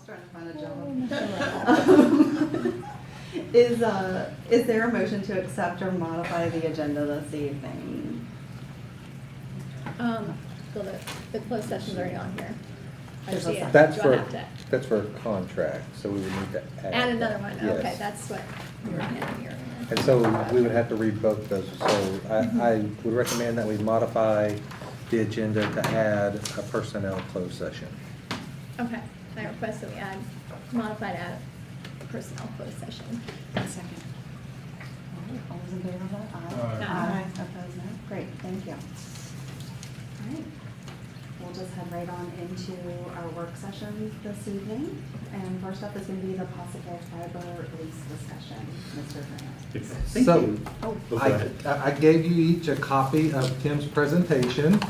trying to find a job. Is there a motion to accept or modify the agenda this evening? So the closed session's already on here. I There's see a it. That's Do I for, have to that's for a contract, so we would need to add. add another one? Yes. Okay, that's what you're adding here. And so we would have to read both those. So I would recommend that we modify the agenda to add a personnel closed session. Okay, I request that we add, modify to add personnel closed session. Second. All right, all those in favor of that? Aye. Aye. Opposed, no? Great, thank you. All right, we'll just head right on into our work sessions this evening. And first up is going to be the possible fiber lease discussion. Mr. Grant. Thank So, you. Oh, Go ahead. I gave you each a copy of Tim's presentation.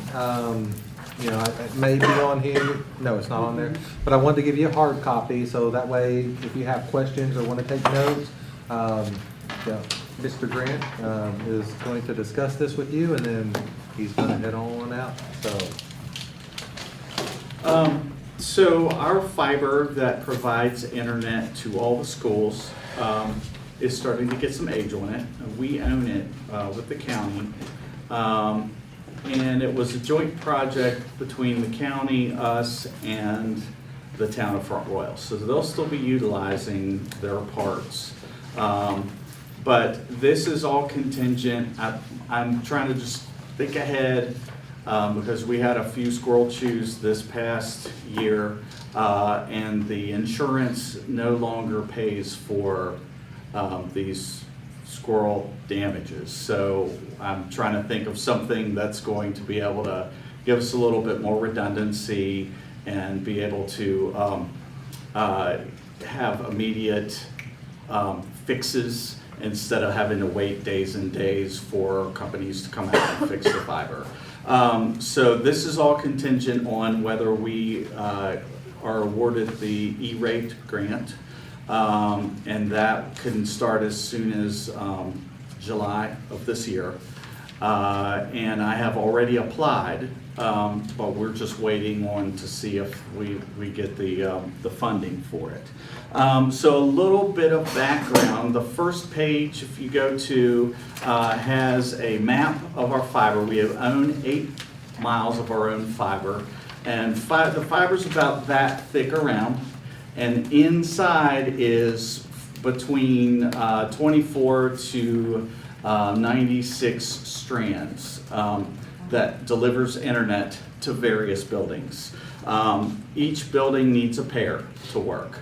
You know, it may be on here, no, it's not on there, but I wanted to give you a hard copy, so that way, if you have questions or want to take notes, yeah, Mr. Grant is going to discuss this with you, and then he's going to head on out, so. So our fiber that provides internet to all the schools is starting to get some age on it. We own it with the county. And it was a joint project between the county, us, and the town of Front Royal. So they'll still be utilizing their parts. But this is all contingent. I'm trying to just think ahead because we had a few squirrel chews this past year, and the insurance no longer pays for these squirrel damages. So I'm trying to think of something that's going to be able to give us a little bit more redundancy and be able to have immediate fixes instead of having to wait days and days for companies to come out and fix the fiber. So this is all contingent on whether we are awarded the E-rate grant. And that can start as soon as July of this year. And I have already applied, but we're just waiting on to see if we get the funding for it. So a little bit of background. The first page, if you go to, has a map of our fiber. We own 8 miles of our own fiber. And the fiber's about that thick around. And inside is between 24 to 96 strands that delivers internet to various buildings. Each building needs a pair to work.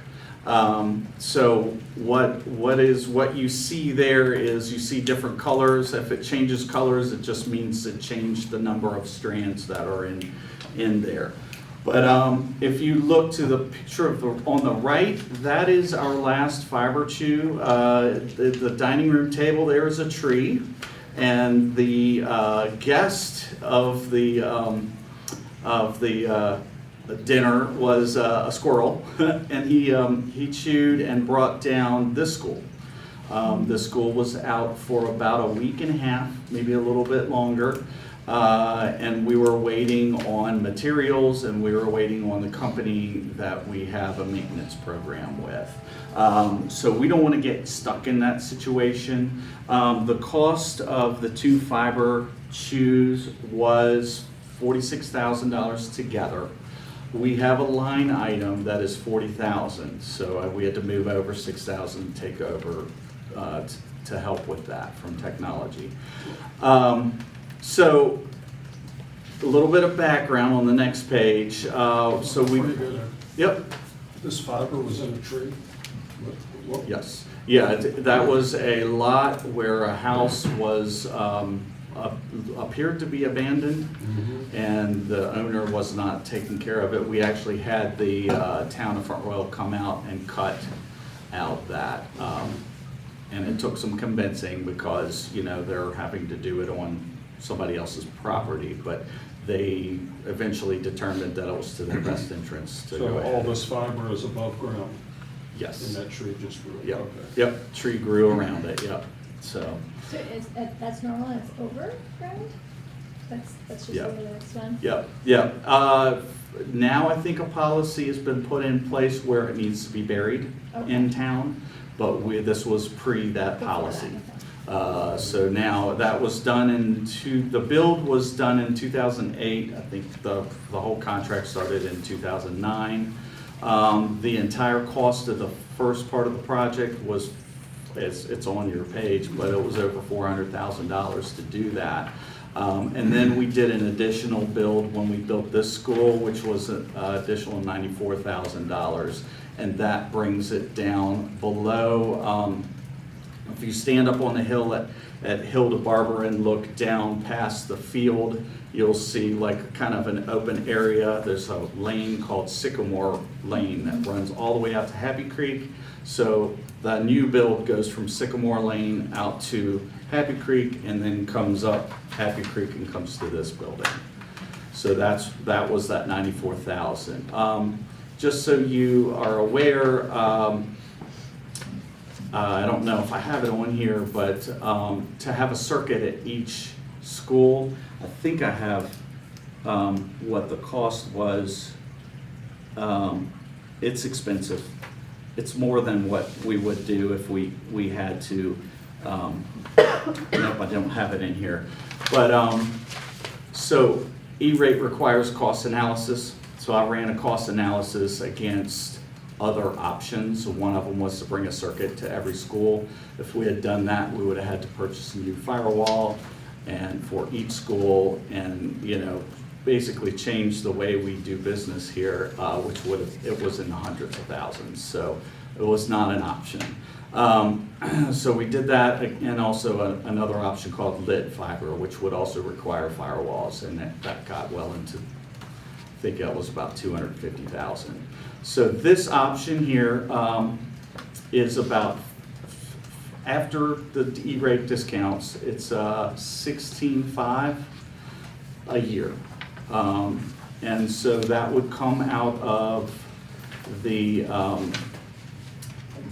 So what you see there is you see different colors. If it changes colors, it just means it changed the number of strands that are in there. But if you look to the picture on the right, that is our last fiber chew. The dining room table there is a tree, and the guest of the dinner was a squirrel, and he chewed and brought down this school. This school was out for about a week and a half, maybe a little bit longer. And we were waiting on materials, and we were waiting on the company that we have a maintenance program with. So we don't want to get stuck in that situation. The cost of the 2 fiber chews was $46,000 together. We have a line item that is $40,000, so we had to move over $6,000 to take over to help with that from technology. So, a little bit of background on the next page. Yep. This fiber was in a tree? Yes. Yeah, that was a lot where a house was appeared to be abandoned, and the owner was not taking care of it. We actually had the town of Front Royal come out and cut out that. And it took some convincing because, you know, they're having to do it on somebody else's property, but they eventually determined that it was to their best interest to go So ahead. all this fiber is above ground? Yes. And that tree just grew? Yep. Okay. Yep. Tree grew around it. Yep. So. So that's normal, it's over ground? That's just Yeah. over the next one? Yep. Yep. now I think a policy has been put in place where it needs to be buried in town, but this was pre that policy. So now that was done the build was done in 2008. I think the whole contract started in 2009. The entire cost of the first part of the project was, it's on your page, but it was over $400,000 to do that. And then we did an additional build when we built this school, which was an additional $94,000. And that brings it down below, if you stand up on the hill at Hilda Barber and look down past the field, you'll see like kind of an open area. There's a lane called Sycamore Lane that runs all the way out to Happy Creek. So the new build goes from Sycamore Lane out to Happy Creek and then comes up Happy Creek and comes to this building. So that was that $94,000. Just so you are aware, I don't know if I have it on here, but to have a circuit at each school, I think I have what the cost was. It's expensive. It's more than what we would do if we had to, nope, I don't have it in here. But so E-rate requires cost analysis. So I ran a cost analysis against other options. One of them was to bring a circuit to every school. If we had done that, we would have had to purchase a new firewall and for each school, and basically change the way we do business here, which it was in the hundreds of thousands. So it was not an option. So we did that, and also another option called lit fiber, which would also require firewalls, and that got well into, I think that was about $250,000. So this option here is about, after the E-rate discounts, it's $16,500 a year. And so that would come out of the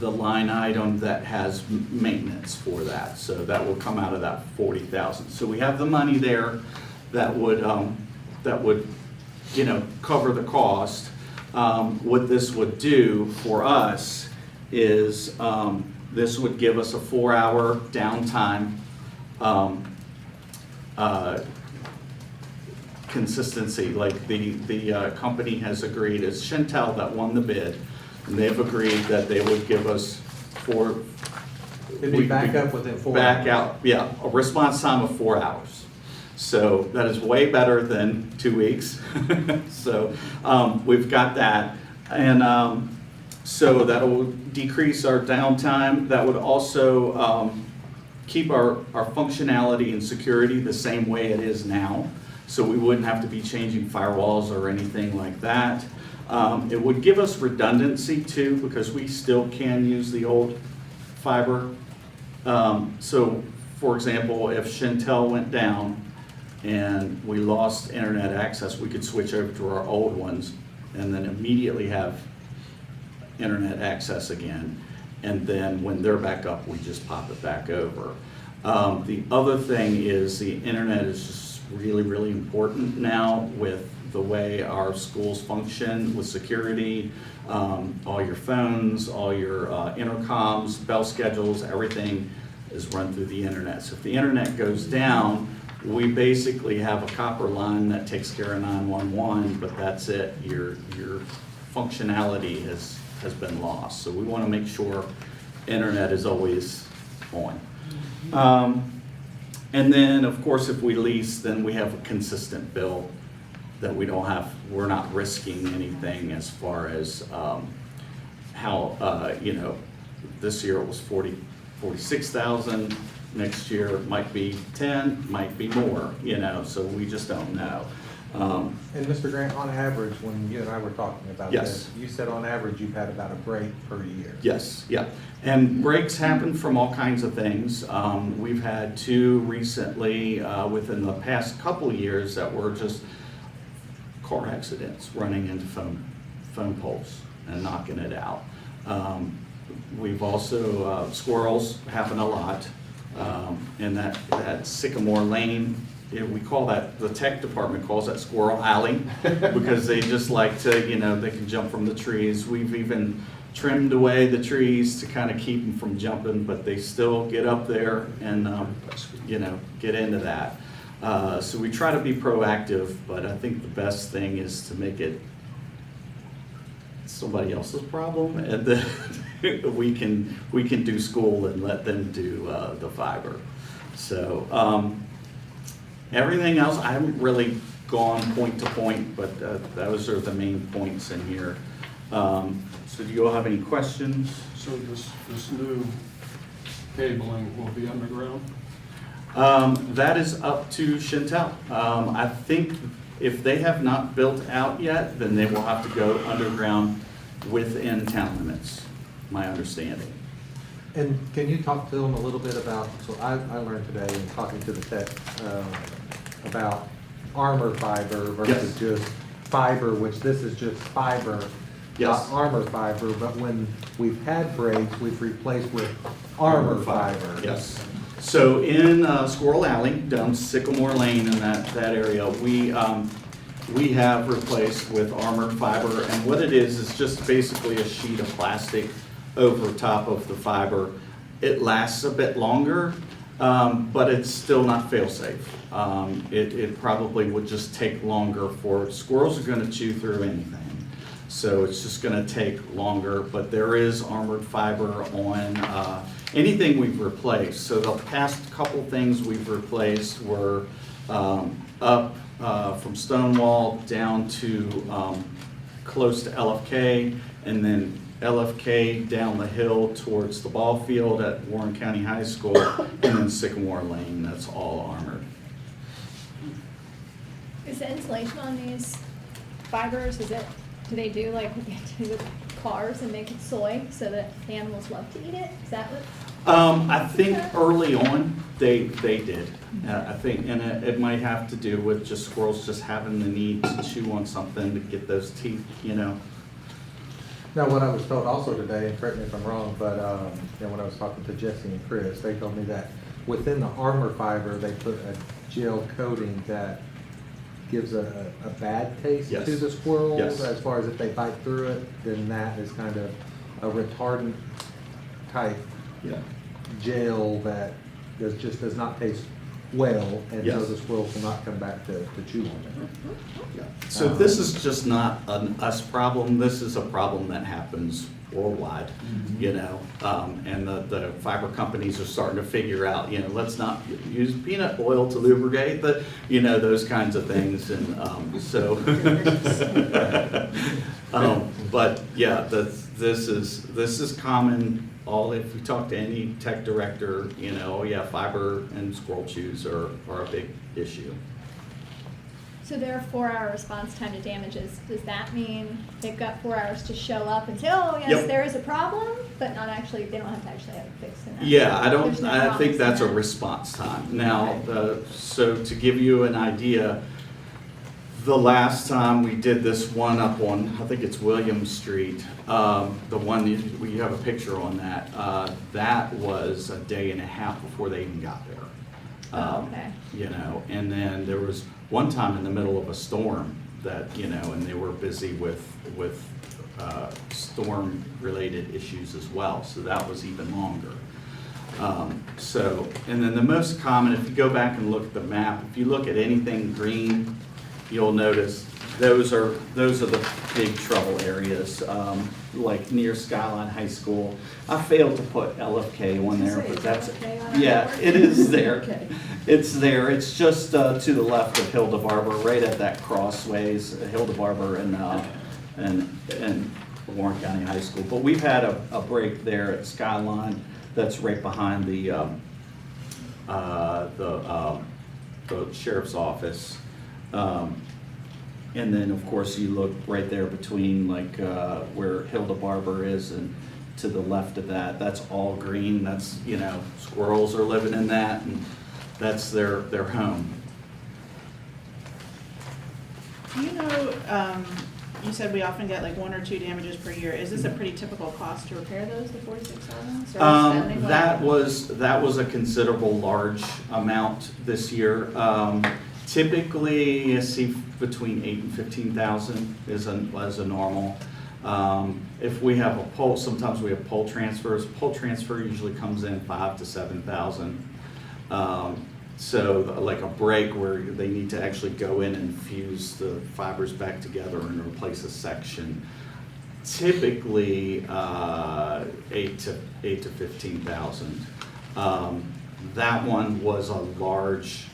line item that has maintenance for that. So that will come out of that $40,000. So we have the money there that would cover the cost. What this would do for us is this would give us a 4-hour downtime consistency. Like the company has agreed, it's Shentel that won the bid, and they've agreed that they would give us It'd be back up within 4 back hours. out, yeah, a response time of 4 hours. So that is way better than 2 weeks. So we've got that. And so that will decrease our downtime. That would also keep our functionality and security the same way it is now. So we wouldn't have to be changing firewalls or anything like that. It would give us redundancy too, because we still can use the old fiber. So for example, if Shentel went down and we lost internet access, we could switch over to our old ones and then immediately have internet access again. And then when they're back up, we just pop it back over. The other thing is the internet is just really, really important now with the way our schools function with security, all your phones, all your intercoms, bell schedules, everything is run through the internet. So if the internet goes down, we basically have a copper line that takes care of 911, but that's it. Your functionality has been lost. So we want to make sure internet is always on. And then, of course, if we lease, then we have a consistent bill that we're not risking anything as far as how, this year it was 46,000. Next year it might be 10, might be more, so we just don't know. And Mr. Grant, on average, when you and I were talking about Yes. this, you said on average you've had about a break per year. Yes, yeah. And breaks happen from all kinds of things. We've had 2 recently within the past couple of years that were just car accidents, running into phone poles and knocking it out. We've also, squirrels happen a lot. And that Sycamore Lane we call that, the tech department calls that squirrel alley, because they just like to, you know, they can jump from the trees. We've even trimmed away the trees to kind of keep them from jumping, but they still get up there and, you know, get into that. So we try to be proactive, but I think the best thing is to make it somebody else's problem, and then we can do school and let them do the fiber. So everything else, I haven't really gone point to point, but those are the main points in here. So do you all have any questions? So this new cabling will be underground? That is up to Chantel. I think if they have not built out yet, then they will have to go underground within town limits, my understanding. And can you talk to them a little bit about, so I learned today in talking to the tech, about armor fiber versus Yes. just fiber, which this is just fiber, Yes. not armor fiber, but when we've had breaks, we've replaced with armor fiber. Yes. So in Squirrel Alley, down Sycamore Lane in that area, we have replaced with armored fiber. And what it is just basically a sheet of plastic over top of the fiber. It lasts a bit longer, but it's still not fail-safe. It probably would just take longer for, squirrels are gonna chew through anything. So it's just gonna take longer, but there is armored fiber on anything we've replaced. So the past couple things we've replaced were up from Stonewall down to close to LFK, and then LFK down the hill towards the ball field at Warren County High School, and then Sycamore Lane, that's all armored. Is the insulation on these fibers, do they do like what they do with cars and make it soy so that animals love to eat it? Is that what? I think early on, they did. I think, and it might have to do with just squirrels just having the need to chew on something to get those teeth, you know. Now, what I was told also today, and correct me if I'm wrong, but when I was talking to Jesse and Chris, they told me that within the armor fiber, they put a gel coating that gives a bad taste Yes. to the squirrels. Yes. As far as if they bite through it, then that is kind of a retardant type Yeah. gel that just does not taste well, and so Yes. the squirrels will not come back to chew on it. So this is just not an us problem, this is a problem that happens worldwide, you know? And the fiber companies are starting to figure out, you know, let's not use peanut oil to lubricate the, you know, those kinds of things, and so. But yeah, this is common. If you talk to any tech director, you know, yeah, fiber and squirrel chews are a big issue. So their 4-hour response time to damages, does that mean they've got 4 hours to show up and say, oh, yes, Yep. there is a problem, but not actually, they don't have to actually have it fixed in that? Yeah, There's no I think promise in that's a that? response time. Now, so to give you an idea, the last time we did this one up on, I think it's William Street, the one, you have a picture on that, that was a day and a half before they even got there. Oh, okay. You know, and then there was one time in the middle of a storm that, you know, and they were busy with storm-related issues as well, so that was even longer. So, and then the most common, if you go back and look at the map, if you look at anything green, you'll notice those are the big trouble areas, like near Skyline High School. I failed to put LFK on there, but that's, yeah, it is there. Okay. It's there. It's just to the left of Hilda Barber, right at that crossways, Hilda Barber and Warren County High School. But we've had a break there at Skyline that's right behind the sheriff's office. And then, of course, you look right there between like where Hilda Barber is, and to the left of that, that's all green. That's, you know, squirrels are living in that, and that's their home. Do you know you said we often get like 1 or 2 damages per year. Is this a pretty typical cost to repair those, the 46,000? That was a considerable large amount this year. Typically, I see between 8 and 15,000 is a normal. If we have a pole, sometimes we have pole transfers. Pole transfer usually comes in 5 to 7,000. So like a break where they need to actually go in and fuse the fibers back together and replace a section. Typically, 8 to 15,000. That one was a large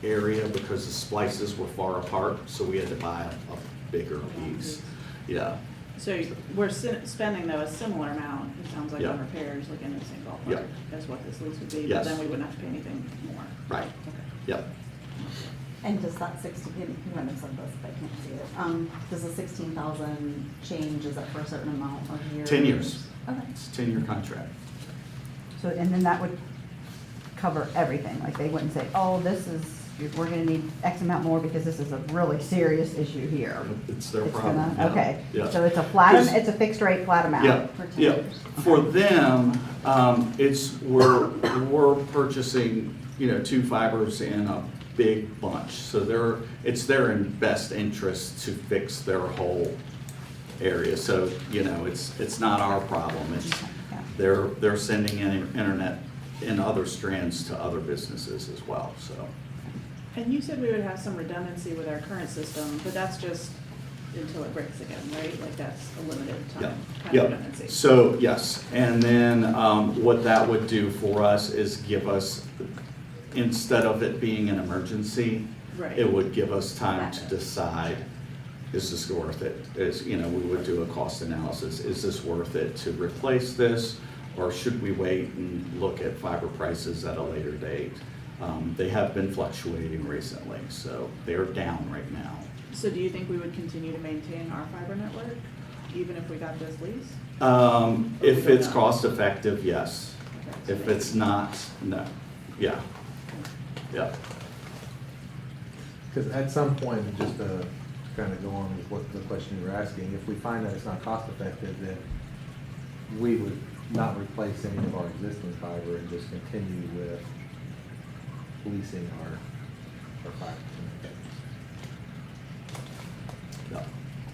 area because the splices were far apart, so we had to buy a bigger piece. Yeah, So we're spending though a similar amount, it sounds like, Yeah. on repairs, like in the same Yeah. ballpark as what this lease would be, but Yes. then we wouldn't have to pay anything more. right, Okay. yep. And does that 16, you might have said this, but I can't see it. Does the 16,000 change, is that for a certain amount of years? 10 years. Okay. It's a 10-year contract. So, and then that would cover everything, like they wouldn't say, oh, this is, we're gonna need X amount more because this is a really serious issue here. It's their It's problem. gonna, yeah, okay, yeah. so it's a flat, Because- it's a fixed rate, flat amount. Yeah, for 10 yeah. years. For them, we're purchasing, 2 fibers in a big bunch. So it's their in best interest to fix their whole area. So, it's not our problem. It's, Yeah. they're sending in internet and other strands to other businesses as well, so. And you said we would have some redundancy with our current system, but that's just until it breaks again, right? Like that's a limited Yeah, time kind yeah. of redundancy. So, yes, and then what that would do for us is give us, instead of it being an emergency, Right. it would give us time to decide, is this worth it? We would do a cost analysis. Is this worth it to replace this? Or should we wait and look at fiber prices at a later date? They have been fluctuating recently, so they're down right now. So do you think we would continue to maintain our fiber network, even if we got this lease? If it's cost effective, yes. Okay. If it's not, no. Yeah. Yeah. Because at some point, just to kind of go on with what the question you were asking, if we find that it's not cost effective, then we would not replace any of our existing fiber and just continue with leasing our fiber. Yeah,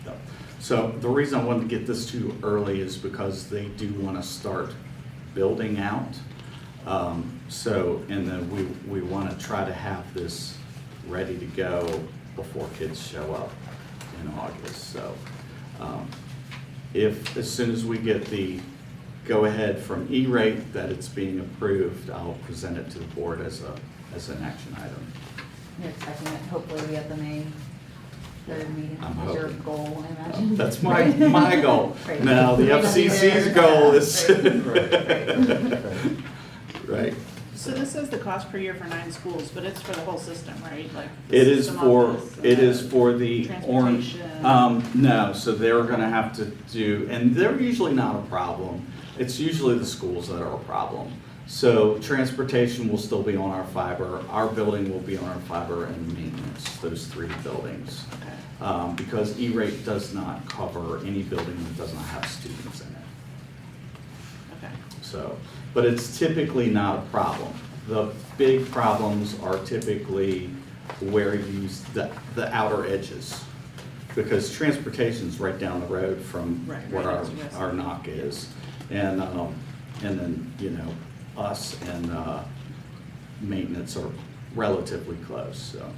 yeah. So the reason I wanted to get this to you early is because they do want to start building out. And then we want to try to have this ready to go before kids show up in August. So as soon as we get the go-ahead from E-rate that it's being approved, I'll present it to the board as an action item. You're expecting it hopefully be at the May 3rd meeting, I'm is your hoping. goal, I imagine? That's my goal. Great. Now, the FCC's goal is, Great. right. So this says the cost per year for 9 schools, but it's for the whole system, right? Like the It is system for, office, it is for the orange. Transportation. No, so they're gonna have to do, and they're usually not a problem. It's usually the schools that are a problem. So transportation will still be on our fiber, our building will be on our fiber, and maintenance, those 3 buildings. Okay. Because E-rate does not cover any building that does not have students in it. Okay. So, but it's typically not a problem. The big problems are typically where you, the outer edges. Because transportation's right down the road from Right, where right next to us. our knock is. And then, us and maintenance are relatively close, so.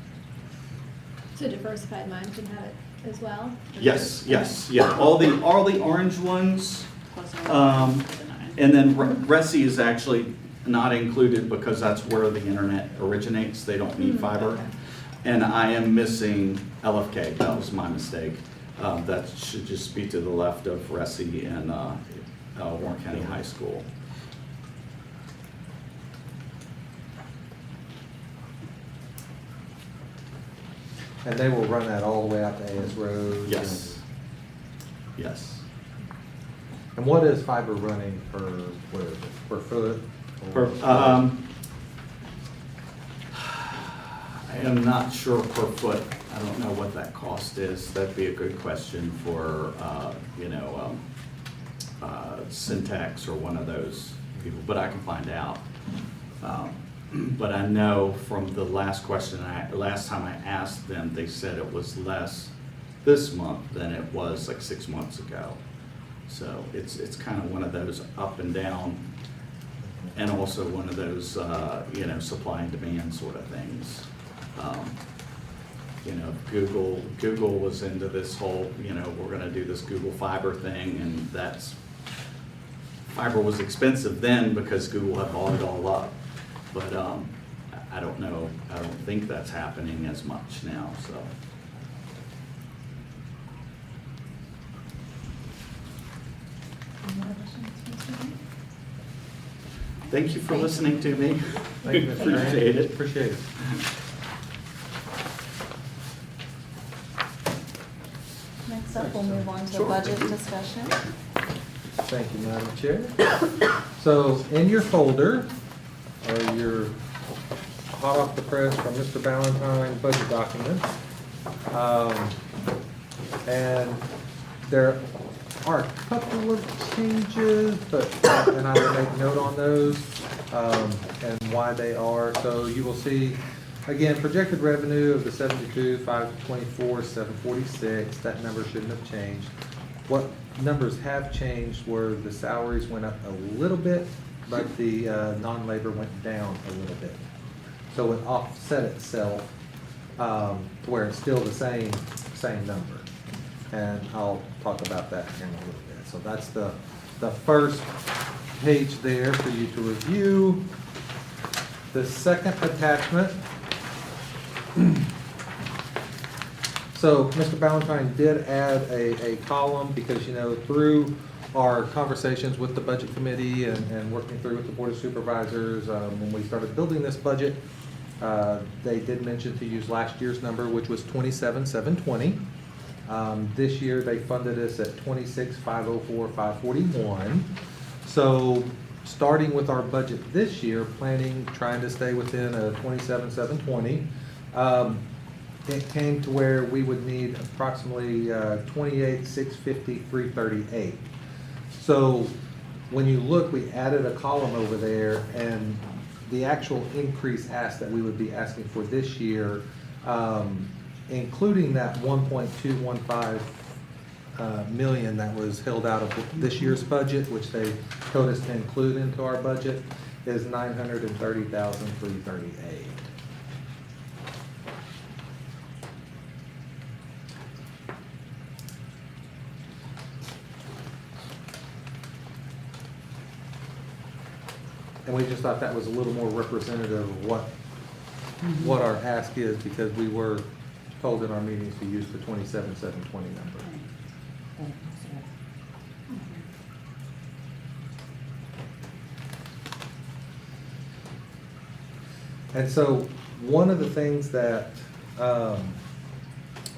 So Diversified Mind can have it as well? Yes, yeah, all the orange ones, Plus Um, for the 9. and then Resi is actually not included because that's where the internet originates, they don't need fiber. Okay. And I am missing LFK, that was my mistake. That should just be to the left of Resi and Warren County High School. And they will run that all the way out to AS Road? Yes, yes. And what is fiber running what is it, per foot? or- I am not sure per foot. I don't know what that cost is. That'd be a good question for, Syntax or one of those people, but I can find out. But I know from the last last time I asked them, they said it was less this month than it was like 6 months ago. So it's kind of one of those up and down, and also one of those, supply and demand sort of things. Google was into this whole, we're gonna do this Google Fiber thing, and fiber was expensive then because Google had bought it all up. But I don't know, I don't think that's happening as much now, so. Any other questions for Mr. Grant? Thank you for listening to me. Thank you, Mr. Grant. Appreciate it. Appreciate it. Next up, we'll move on to Sure. budget discussion. Thank you, Madam Chair. So in your folder are your hot off the press from Mr. Valentine budget documents. And there are a couple of changes, and I will make note on those, and why they are. So you will see, again, projected revenue of the 72, 524, 746. That number shouldn't have changed. What numbers have changed were the salaries went up a little bit, but the non-labor went down a little bit. So it offset itself to where it's still the same number. And I'll talk about that here in a little bit. So that's the first page there for you to review. The second attachment. So Mr. Valentine did add a column because, through our conversations with the budget committee and working through with the board of supervisors, when we started building this budget, they did mention to use last year's number, which was 27,720. This year they funded us at 26,504,541. So starting with our budget this year, trying to stay within a 27,720. It came to where we would need approximately 28,650, 338. So when you look, we added a column over there, and the actual increase ask that we would be asking for this year, including that 1.215 million that was held out of this year's budget, which they told us to include into our budget, is 930,338. And we just thought that was a little more representative of what our ask is, because we were told in our meetings to use the 27,720 number. And so one of the things that,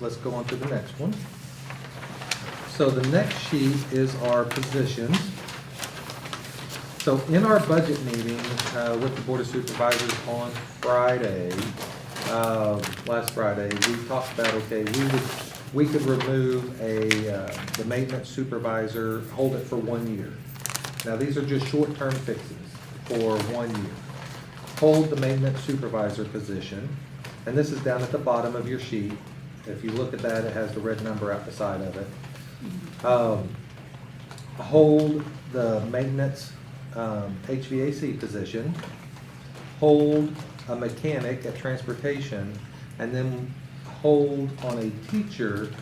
let's go on to the next one. So the next sheet is our positions. So in our budget meeting with the Board of Supervisors on Friday, last Friday, we talked about, okay, we could remove the maintenance supervisor, hold it for 1 year. Now, these are just short-term fixes for 1 year. Hold the maintenance supervisor position, and this is down at the bottom of your sheet. If you look at that, it has the red number out the side of it. Hold the maintenance HVAC position, hold a mechanic at transportation, and then hold on a teacher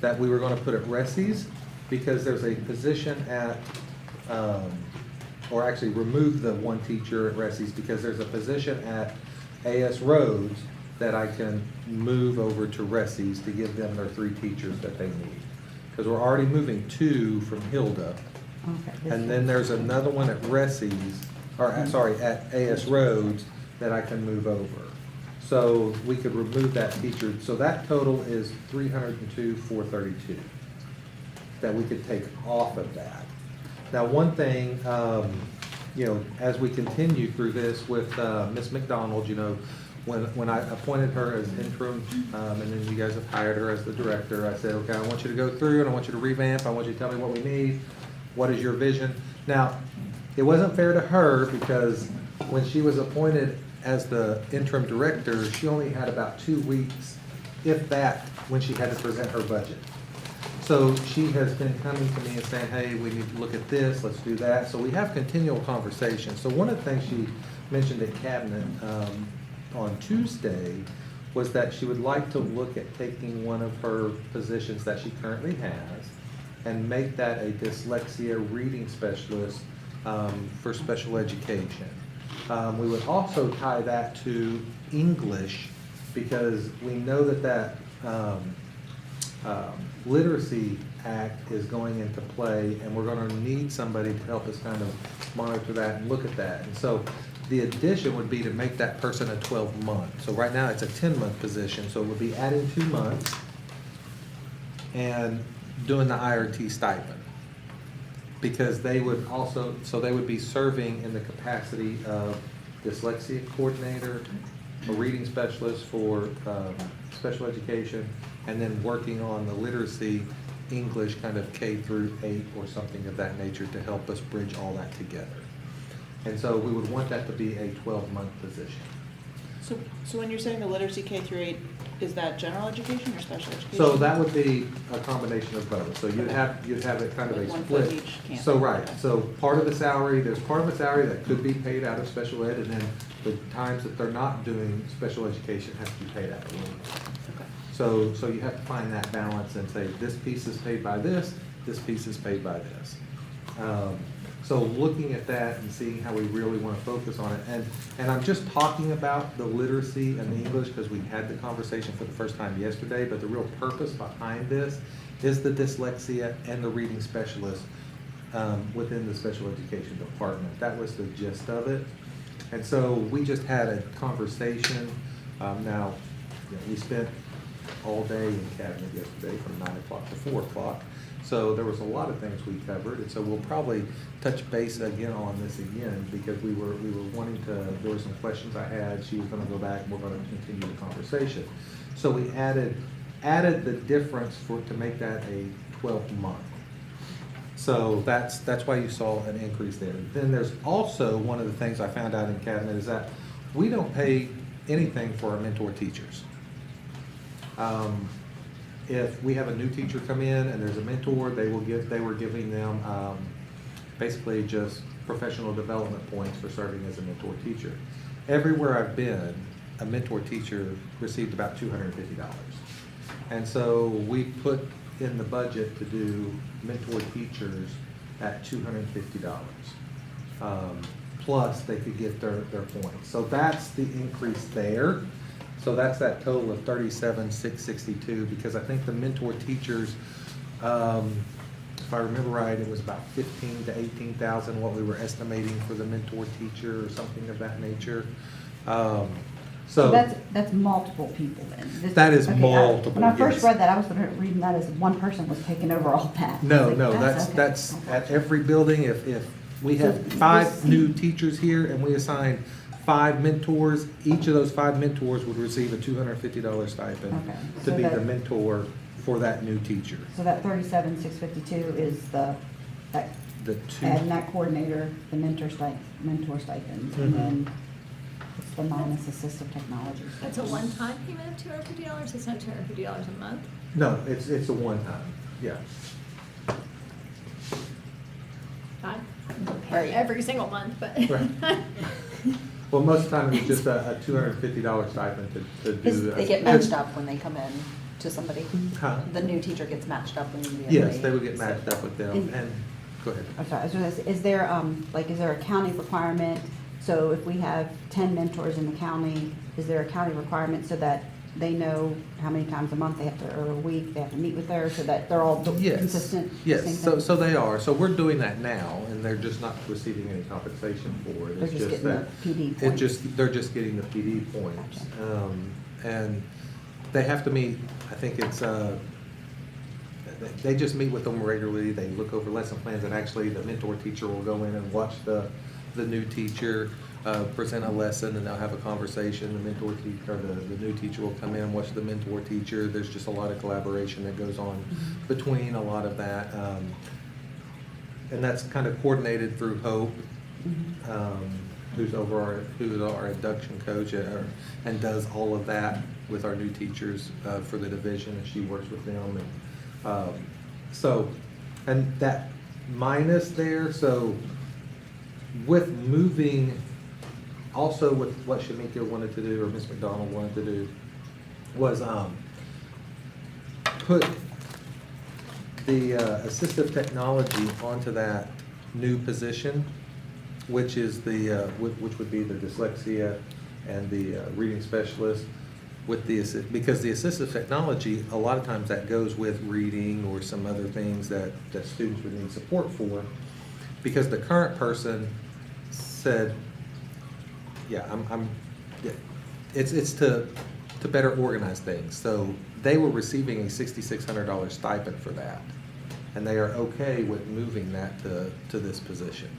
that we were going to put at Ressy's, because there's a position at, or actually remove the one teacher at Ressy's, because there's a position at AS Roads that I can move over to Ressy's to give them their 3 teachers that they need. Because we're already moving 2 from Hilda. Okay. And then there's another one at Ressy's, or at AS Roads that I can move over. So we could remove that teacher. So that total is 302,432 that we could take off of that. Now, one thing, as we continue through this with Ms. McDonald, when I appointed her as interim, and then you guys have hired her as the director, I said, okay, I want you to go through and I want you to revamp, I want you to tell me what we need, what is your vision? Now, it wasn't fair to her because when she was appointed as the interim director, she only had about 2 weeks, if that, when she had to present her budget. So she has been coming to me and saying, hey, we need to look at this, let's do that. So we have continual conversations. So one of the things she mentioned at cabinet on Tuesday was that she would like to look at taking one of her positions that she currently has and make that a dyslexia reading specialist for special education. We would also tie that to English because we know that Literacy Act is going into play, and we're gonna need somebody to help us kind of monitor that and look at that. And so the addition would be to make that person a 12-month. So right now, it's a 10-month position, so it would be adding 2 months and doing the IRT stipend. Because they would also, so they would be serving in the capacity of dyslexia coordinator, a reading specialist for special education, and then working on the literacy English kind of K through 8 or something of that nature to help us bridge all that together. And so we would want that to be a 12-month position. So when you're saying the literacy K through 8, is that general education or special education? So that would be a combination of both. So you'd have it kind of a Like one foot split. each camp. So, right, Okay. so part of the salary, there's part of the salary that could be paid out of special ed, and then the times that they're not doing special education has to be paid out of Williams. Okay. So you have to find that balance and say, this piece is paid by this piece is paid by this. So looking at that and seeing how we really want to focus on it, and I'm just talking about the literacy and the English because we had the conversation for the first time yesterday, but the real purpose behind this is the dyslexia and the reading specialist within the special education department. That was the gist of it. And so we just had a conversation. Now, we spent all day in cabinet yesterday from 9 o'clock to 4 o'clock. So there was a lot of things we covered, and so we'll probably touch base again on this again because we were wanting to, there were some questions I had, she was gonna go back and we're gonna continue the conversation. So we added the difference to make that a 12-month. So that's why you saw an increase there. Then there's also, one of the things I found out in cabinet is that we don't pay anything for our mentor teachers. If we have a new teacher come in and there's a mentor, they were giving them basically just professional development points for serving as a mentor teacher. Everywhere I've been, a mentor teacher received about $250. And so we put in the budget to do mentor teachers at $250. Plus they could get their points. So that's the increase there. So that's that total of $37,662, because I think the mentor teachers, if I remember right, it was about $15,000 to $18,000 what we were estimating for the mentor teacher or something of that nature. So that's multiple people then? That is okay, multiple, When I first yes. read that, I was reading that as one person was taking over all that. No, I was no, like, that's okay. at every building. If we have So 5 this- new teachers here and we assign 5 mentors, each of those 5 mentors would receive a $250 stipend Okay, to so be the that- mentor for that new teacher. So that 37,652 is that The two, adding that coordinator, the mentor stipends, Mhm. and then it's the minus assistive technology. That's a one-time payment of $250? It's not $250 a month? no, it's a one-time, yeah. I pay Right. every single month, but. Right. Well, most of the time it's just a $250 stipend to do. Is they get matched up when they come in to somebody? Huh? The new teacher gets matched up when you. Yes, they would get matched up with them, In- and, go ahead. I'm sorry, I was gonna say, is there a county requirement? So if we have 10 mentors in the county, is there a county requirement so that they know how many times a month they have to, or a week, they have to meet with her, so that they're all Yes. consistent? the Yes, same so thing? so they are. So we're doing that now, and they're just not receiving any compensation for it. They're It's just getting the that PD It points. just, they're just getting the PD points. And they have to meet, I think it's, they just meet with them regularly. They look over lesson plans, and actually the mentor teacher will go in and watch the new teacher. present a lesson, and they'll have a conversation. The mentor teacher, or the new teacher will come in, watch the mentor teacher. There's just a lot of collaboration that goes on between a lot of that. And that's kind of coordinated through Hope, who's our induction coach, and does all of that with our new teachers for the division, and she works with them. And that minus there, so with moving, also with what Shamika wanted to do, or Ms. McDonald wanted to do, was put the assistive technology onto that new position, which is which would be the dyslexia and the reading specialist, with because the assistive technology, a lot of times that goes with reading or some other things that students would need support for, because the current person said, it's to better organize things. So they were receiving a $6,600 stipend for that, and they are okay with moving that to this position.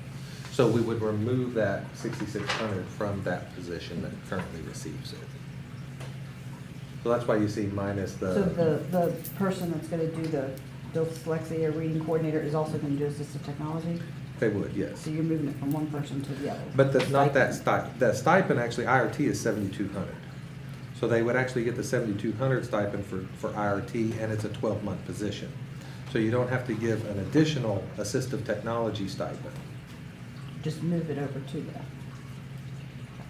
So we would remove that $6,600 from that position that currently receives it. So that's why you see minus So the person that's gonna do the dyslexia reading coordinator is also gonna do assistive technology? They would, yes. So you're moving it from one person to the other? But that's not that stipend. That stipend, actually, IRT is $7,200. So they would actually get the $7,200 stipend for IRT, and it's a 12-month position. So you don't have to give an additional assistive technology stipend. Just move it over to that,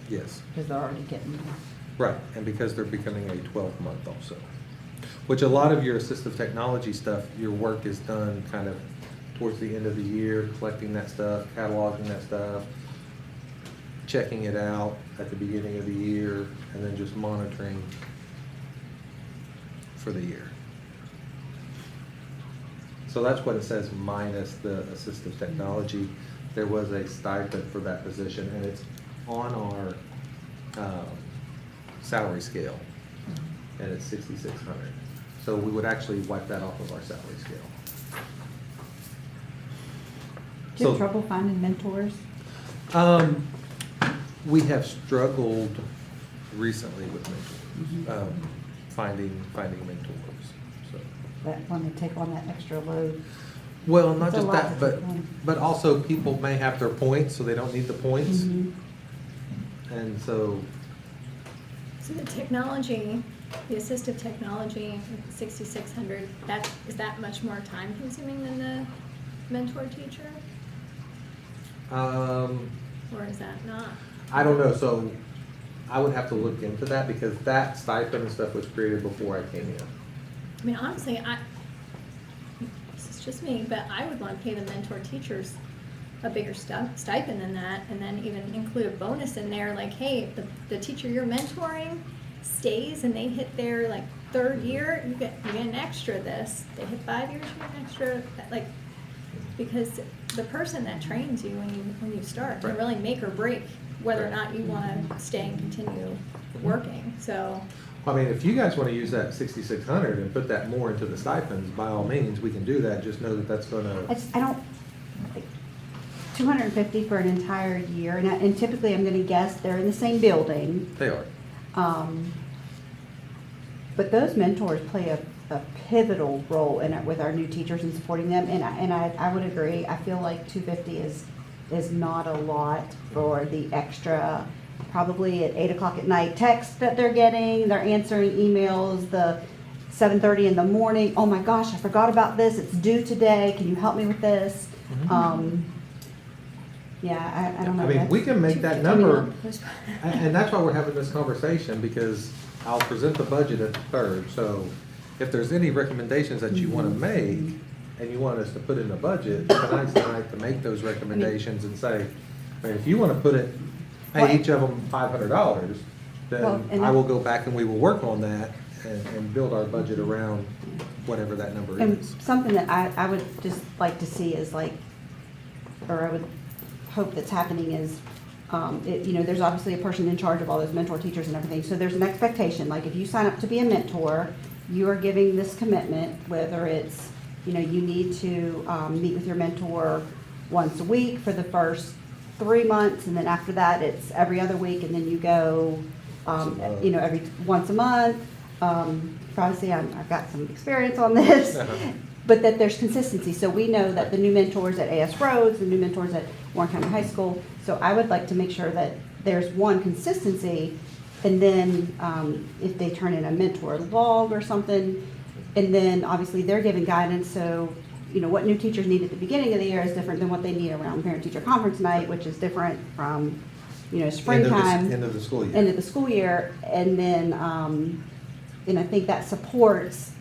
Yes. because they're already getting there. Right, and because they're becoming a 12-month also. Which a lot of your assistive technology stuff, your work is done kind of towards the end of the year, collecting that stuff, cataloging that stuff, checking it out at the beginning of the year, and then just monitoring for the year. So that's what it says minus the assistive technology. There was a stipend for that position, and it's on our salary scale, and it's $6,600. So we would actually wipe that off of our salary scale. Do you have So- trouble finding mentors? We have struggled recently with mentors, finding mentors, so. That, when they take on that extra load? Well, not It's a just lot that, to but, take on. but also people may have their points, so they don't need the points. Mhm. And so, So the technology, the assistive technology, 6,600, is that much more time consuming than the mentor teacher? Or is that not? I don't know, so I would have to look into that, because that stipend and stuff was created before I came in. I mean, honestly, this is just me, but I would want to pay the mentor teachers a bigger stipend than that, and then even include a bonus in there, like, hey, if the teacher you're mentoring stays and they hit their like 3rd year, you get an extra this. They hit 5 years, you get an extra, like, because the person that trains you when you start can Right. really make or break whether or not you want to stay and continue working. So, I mean, if you guys want to use that 6,600 and put that more into the stipends, by all means, we can do that. Just know that that's gonna, I don't, like, 250 for an entire year, and typically I'm gonna guess they're in the same building. they are. But those mentors play a pivotal role in it with our new teachers and supporting them, and I would agree. I feel like 250 is not a lot for the extra, probably at 8 o'clock at night texts that they're getting, they're answering emails, the 7:30 in the morning, oh my gosh, I forgot about this, it's due today, can you help me with this? Yeah, I don't know. I mean, we can make that number, Push- and that's why we're having this conversation, because I'll present the budget at the 3rd. So if there's any recommendations that you want to make, and you want us to put in the budget, tonight's the night to make those recommendations and say, I mean, if you want to put it, pay each of them $500, Well, then and I will go back and we will work on that and build our budget around whatever that number And is. something that I would just like to see is like, or I would hope that's happening is, there's obviously a person in charge of all those mentor teachers and everything, so there's an expectation, like if you sign up to be a mentor, you are giving this commitment, whether it's, you need to meet with your mentor once a week for the first 3 months, and then after that, it's every other week, and then you go, you know, every, once a month. Obviously, I've got some experience on this, but that there's consistency. So we know that the new mentors at AS Rhodes, the new mentors at Warren County High School. So I would like to make sure that there's one consistency, and then if they turn in a mentor log or something, and then obviously they're giving guidance. So, you know, what new teachers need at the beginning of the year is different than what they need around parent-teacher conference night, which is different from, you know, springtime. End of the school year. End of the school year, and then, and I think that supports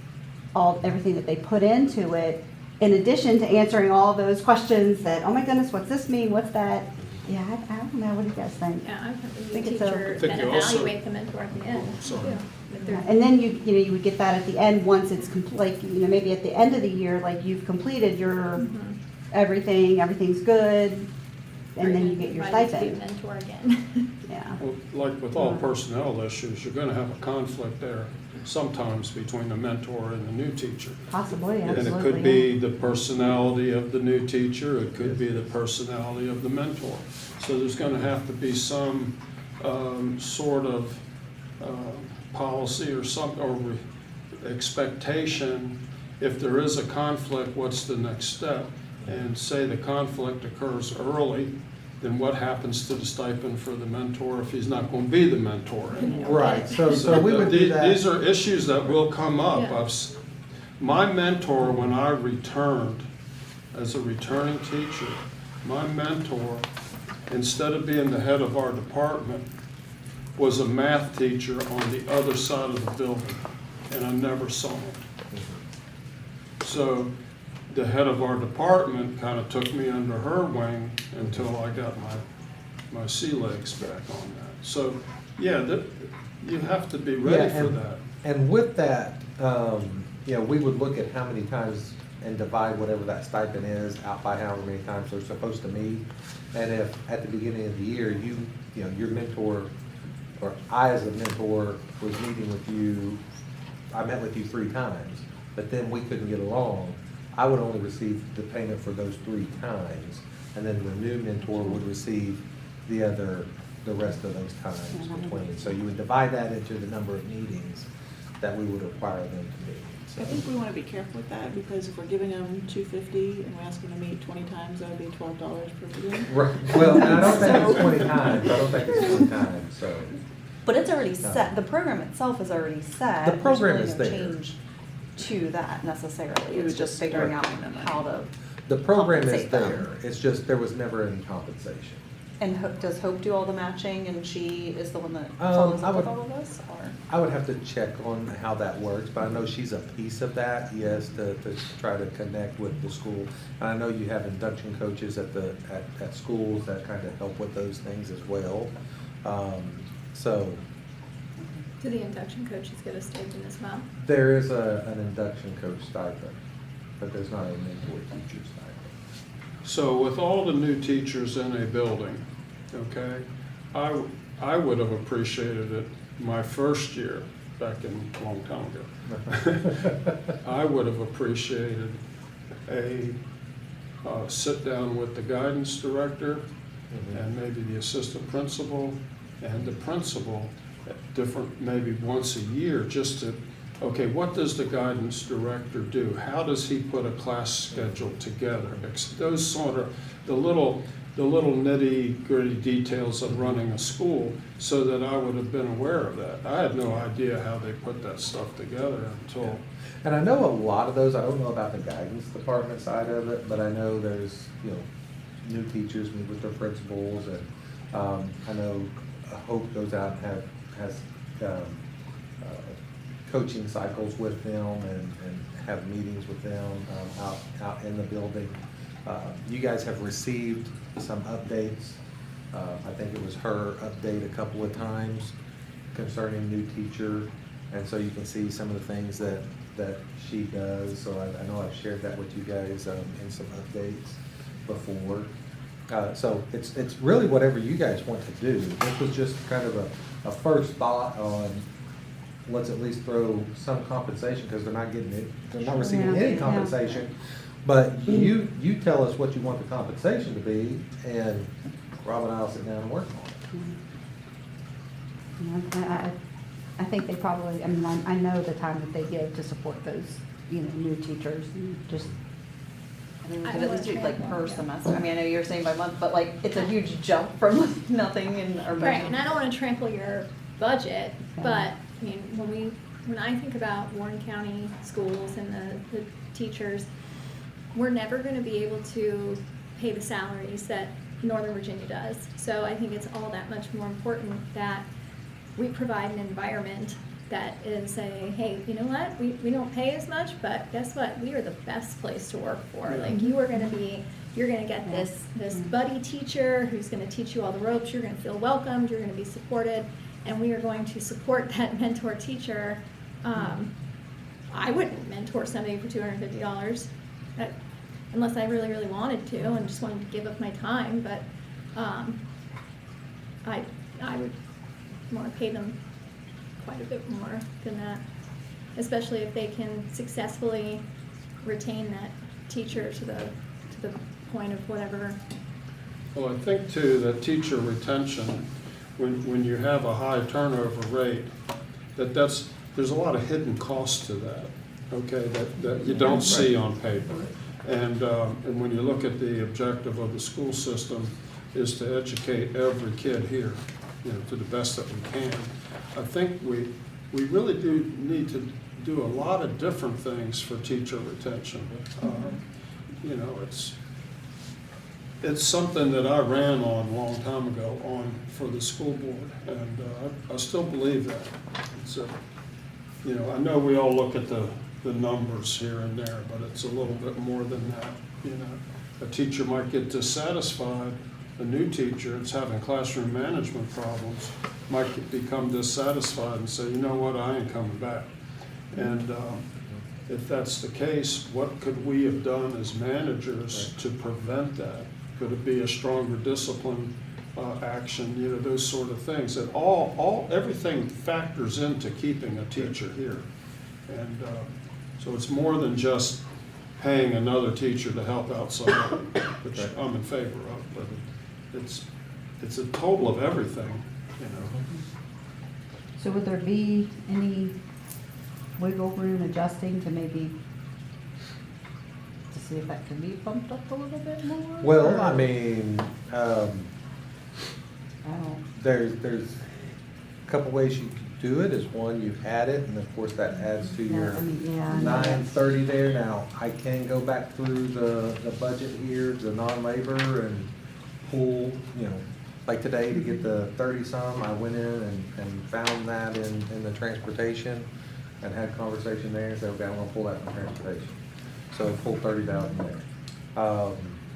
everything that they put into it, in addition to answering all those questions that, oh my goodness, what's this mean, what's that? Yeah, I don't know, what do you guys think? Yeah, I've had the think new it's a- teacher I think then you also- evaluate the mentor at the end. sorry. too. If they're- Yeah, and then you know, you would get that at the end, once it's complete, like, you know, maybe at the end of the year, like, you've completed your, Mhm. everything's good, and then you Right, get your right, to be a stipend. mentor again. Yeah. Well, like with all personnel issues, you're gonna have a conflict there sometimes between the mentor and the new teacher. Possibly, And absolutely. it could be the personality of the new teacher, it could be the personality of the mentor. So there's gonna have to be some sort of policy or expectation. If there is a conflict, what's the next step? And say the conflict occurs early, then what happens to the stipend for the mentor if he's not going to be the mentor anymore? Right, so we would do that. These are issues that will come up. Yeah. My mentor, when I returned as a returning teacher, my mentor, instead of being the head of our department, was a math teacher on the other side of the building, and I never saw him. So the head of our department kind of took me under her wing until I got my sea legs back on that. So, yeah, you have to be ready Yeah, for and- that. And with that, you know, we would look at how many times and divide whatever that stipend is out by however many times they're supposed to meet. And if at the beginning of the year, you know, your mentor, or I as a mentor was meeting with you, I met with you 3 times, but then we couldn't get along, I would only receive the payment for those 3 times. And then the new mentor would receive the rest of those times between. So you would divide that into the number of meetings that we would require them to meet. I think we wanna be careful with that, because if we're giving them $250 and we ask them to meet 20 times, that would be $12 per meeting. Right, well, and I don't think it's 20 times, I don't think it's 20 times, so. But it's already set, the program itself is already set. The program There's is really no there. change to that necessarily. We would It's just just figuring start out paying them how to, The program is Compensate them. there, it's just, there was never any compensation. and does Hope do all the matching, and she is the one that follows I up with would- all of this, or? I would have to check on how that works, but I know she's a piece of that, yes, to try to connect with the school. And I know you have induction coaches at schools that kind of help with those things as well. So Do the induction coaches get a stipend as well? there is an induction coach stipend, but there's not a mentor teacher stipend. So with all the new teachers in a building, okay, I would have appreciated it my first year, back in a long time ago. I would have appreciated a sit down with the guidance director and maybe the assistant principal and the principal, different, maybe once a year, just to, okay, what does the guidance director do? How does he put a class schedule together? Those sort of, the little nitty gritty details of running a school, so that I would have been aware of that. I had no idea how they put that stuff together until, And I know a lot of those, I don't know about the guidance department side of it, but I know there's, you know, new teachers meet with their principals, and I know Hope goes out and has coaching cycles with them and have meetings with them out in the building. You guys have received some updates. I think it was her update a couple of times concerning new teacher, and so you can see some of the things that she does. So I know I've shared that with you guys in some updates before. So it's really whatever you guys want to do. This was just kind of a first thought on, let's at least throw some compensation, because they're not getting it, they're not receiving Yeah, any yeah. compensation. But you tell us what you want the compensation to be, and Rob and I will sit down and work on it. You know, I think they probably, I mean, I know the time that they give to support those, you know, new teachers and just, I mean, we I could at would least do say like more, per yeah. semester. I mean, I know you're saying by month, but like, it's a huge jump from like nothing in our budget. Right, and I don't wanna trample your budget, Okay. but, I mean, when I think about Warren County schools and the teachers, we're never gonna be able to pay the salaries that Northern Virginia does. So I think it's all that much more important that we provide an environment that is a, hey, you know what, we don't pay as much, but guess what, we are the best place to work for. Like, you're gonna get this buddy teacher who's gonna teach you all the ropes, you're gonna feel welcomed, you're gonna be supported, and we are going to support that mentor teacher. I wouldn't mentor somebody for $250, unless I really, really wanted to and just wanted to give up my time, but, I would wanna pay them quite a bit more than that, especially if they can successfully retain that teacher to the point of whatever. Well, I think too, that teacher retention, when you have a high turnover rate, there's a lot of hidden costs to that, okay, that you don't see on paper. And when you look at the objective of the school system is to educate every kid here, you know, to the best that we can. I think we really do need to do a lot of different things for teacher retention. You know, it's something that I ran on a long time ago for the school board, and I still believe that. So, you know, I know we all look at the numbers here and there, but it's a little bit more than that. You know, a teacher might get dissatisfied. A new teacher that's having classroom management problems might become dissatisfied and say, you know what, I ain't coming back. And if that's the case, what could we have done as managers to prevent that? Could it be a stronger discipline action, you know, those sort of things? That everything factors into keeping a teacher here. And so it's more than just paying another teacher to help out somebody, which I'm in favor of, but it's a total of everything, you know. so would there be any wiggle room adjusting to maybe, to see if that can be bumped up a little bit more? Well, or- I mean, I don't, there's a couple ways you could do it. Is one, you add it, and of course that adds to Yeah, your I mean, yeah, I know. 930 there. Now, I can go back through the budget here, the non-labor, and pull, you know, like today to get the 30-some, I went in and found that in the transportation and had a conversation there and said, okay, I'm gonna pull that from transportation. So pull 30,000 there.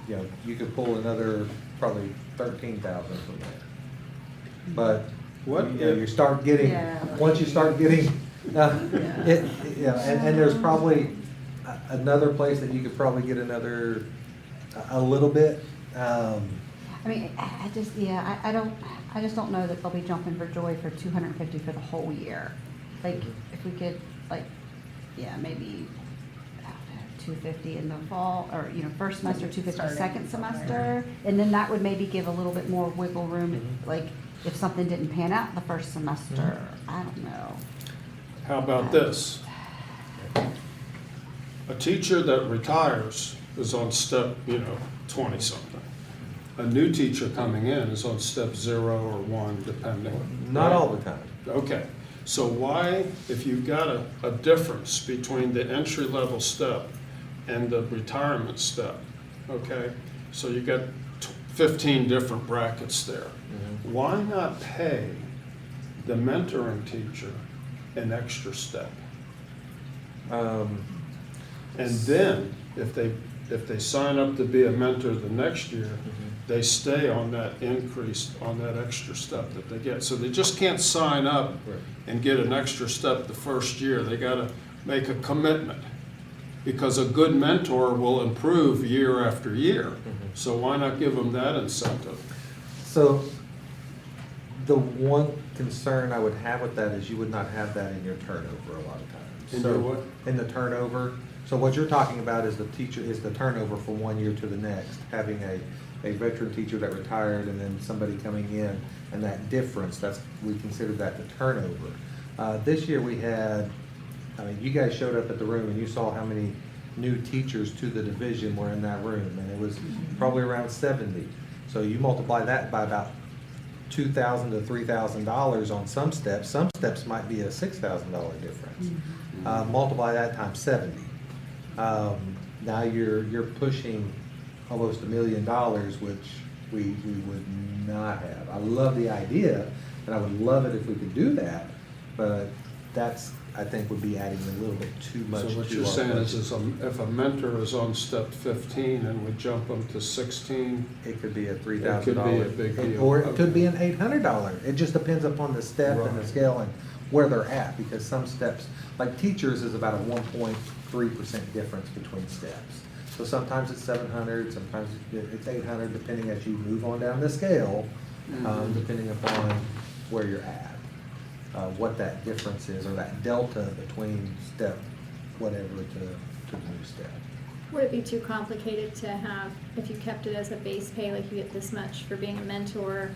You know, you could pull another probably 13,000 from there. But What you know, if- you start getting, Yeah. once you start getting, it, you know, and there's probably another place that you could probably get another, a little bit. I mean, I just, yeah, I just don't know that they'll be jumping for joy for 250 for the whole year. Like, if we could, like, yeah, maybe, I don't know, 250 in the fall, or, you know, first semester, 250 second semester. And then that would maybe give a little bit more wiggle room, like, if something didn't pan out the first semester, I don't know. How about this? A teacher that retires is on step, you know, 20-something. A new teacher coming in is on step 0 or 1, depending. Not all the time. Okay, so why, if you've got a difference between the entry-level step and the retirement step, okay? So you got 15 different brackets there. Why not pay the mentoring teacher an extra step? And then, if they sign up to be a mentor the next year, they stay on that increase, on that extra step that they get. So they just can't sign up and get an extra step the first year. They gotta make a commitment, because a good mentor will improve year after year. So why not give them that incentive? So the one concern I would have with that is you would not have that in your turnover a lot of times. In So your what? In the turnover, So what you're talking about is the turnover from one year to the next, having a veteran teacher that retired and then somebody coming in, and that difference, we consider that the turnover. This year we had, I mean, you guys showed up at the room and you saw how many new teachers to the division were in that room, and it was probably around 70. So you multiply that by about $2,000 to $3,000 on some steps. Some steps might be a $6,000 difference. Multiply that times 70. Now you're pushing almost $1 million, which we would not have. I love the idea, and I would love it if we could do that, but that's, I think, would be adding a little bit too much to So our what you're saying budget. is if a mentor is on step 15 and we jump them to 16, It could be a $3,000. It could be a big deal. Or it could be an $800. It just depends upon the step and the Right. scale and where they're at, because some steps, like teachers is about a 1.3% difference between steps. So sometimes it's 700, sometimes it's 800, depending as you move on down the scale, depending upon where you're at. What that difference is, or that delta between step whatever to the new step. Would it be too complicated to have, if you kept it as a base pay, like you get this much for being a mentor,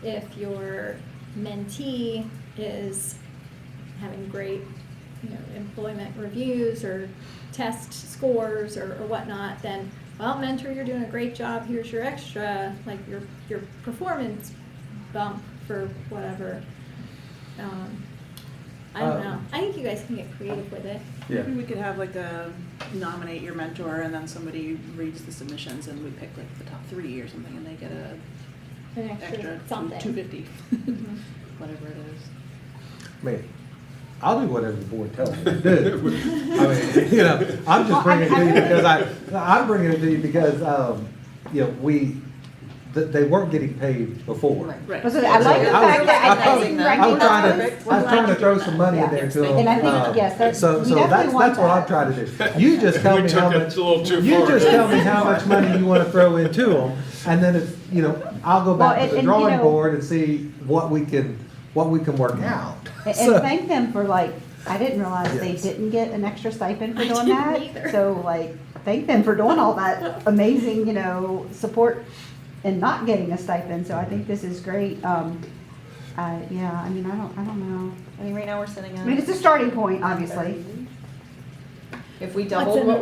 if your mentee is having great, employment reviews or test scores or whatnot, then, well, mentor, you're doing a great job, here's your extra, like your performance bump for whatever. I don't know. I think you guys can get creative with it. Maybe we could have like nominate your mentor, and then somebody reads the submissions, and we pick like the top 3 or something, and they get An extra extra something. $250, Mhm. whatever it is. I mean, I'll do whatever the board tells me to do. I mean, I'm just bringing it to you because I'm bringing it to you because, they weren't getting paid before. Right. So I like the So fact that I recognizing think that. I was ranking trying those. to, I was trying to throw some money in Yeah. there to them. And I think, yes, that- So we that's definitely want what I'm that. trying to do. You just tell We me took how it much, a little too you far. just tell me how much money you want to throw into them, and then it's, I'll go back Well, to the and, drawing board and see what we can work out. And So- thank them for I didn't realize they Yes. didn't get an extra stipend for I doing didn't that. either. So thank them for doing all that amazing, support and not getting a stipend. So I think this is great. Yeah, I don't know. I mean, right now we're sitting I mean, it's a at, starting point, obviously. if we What's doubled in what it?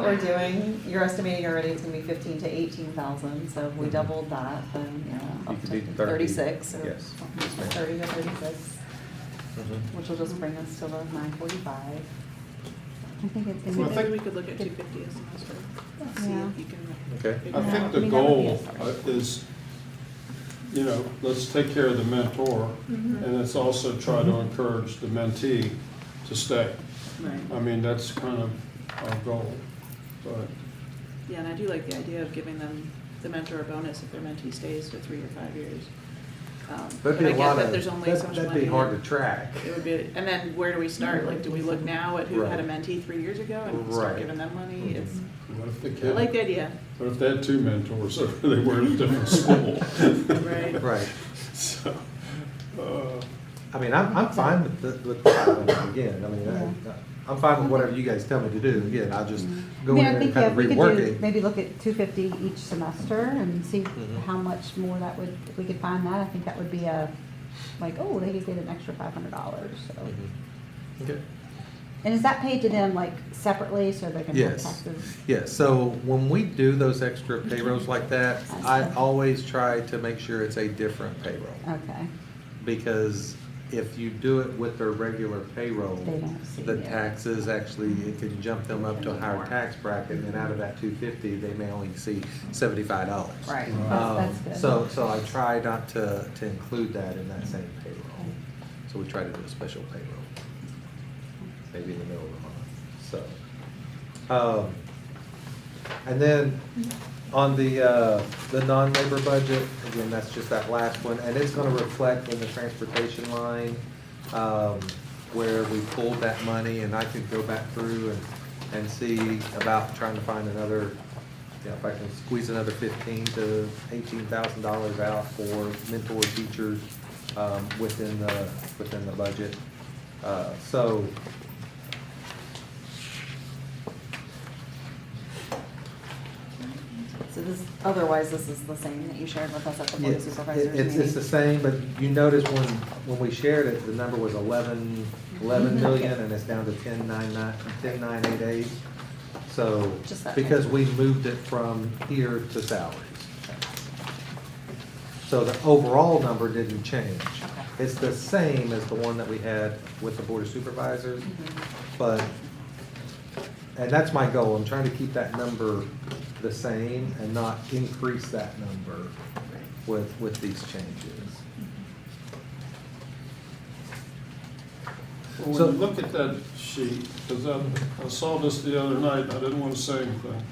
we're doing, you're estimating already it's gonna be 15 to 18,000. So if we doubled that, then, You up could to do 30. 36 or Yes. something, 30 to 36, Mhm. which will just bring us to the 945. I think it's Well, gonna I be. think- Maybe we could look at 250 a semester, see Yeah. if you can. Okay. figure I it think out. the that would goal be a is, let's take care of the mentor, and let's also try to encourage the mentee to stay. Right. I mean, that's kind of our goal, but, Yeah, and I do like the idea of giving them the mentor a bonus if their mentee stays for 3 or 5 years. That'd But be I a get lot that of, there's only so much that'd be money. hard to track. It would be, and then where do we start? Like, do we look now at who had a Right. mentee 3 years ago and start Right. giving them money? It's, what if the I like kid, the idea. what if they had 2 mentors, or they were in a different school? Right. Right. So, I mean, I'm fine with again, I'm fine with whatever you guys tell me to do. Again, I'll just I go mean, in I there and think, kind yeah, of we could rework do, it. maybe look at 250 each semester and see Mhm. how much more that would, if we could find that, I think that would be they could get an extra $500, so. Mhm. Okay. And is that paid to them separately, so they can have Yes. taxes? Yes, so when we do those extra payrolls like that, I always try to make sure it's a different payroll. Okay, Because if you do it with their regular payroll, they don't see the it. taxes actually, it can jump them up to a higher tax bracket, and out of that 250, they may only see $75. Right. That's good. So I try not to include that in that same payroll. So we try to do a special payroll, maybe in the middle of the month, so. And then on the non-labor budget, again, that's just that last one, and it's gonna reflect in the transportation line, where we pulled that money, and I could go back through and see about trying to find another, if I can squeeze another $15,000 to $18,000 out for mentor teachers, within the budget. So, So this, otherwise this is the same that you shared with us at the Board of Yes, Supervisors it's the meeting? same, but you notice when we shared it, the number was 11 million, and it's down to 10,988. So, Just that because next we moved it from here to salaries. So the overall number didn't change. It's the same as the one that we had with the Board of Supervisors, but, and that's my goal, I'm trying to keep that number the same and not increase that number with these changes. Well, So- when you look at that sheet, because I saw this the other night, and I didn't want to say anything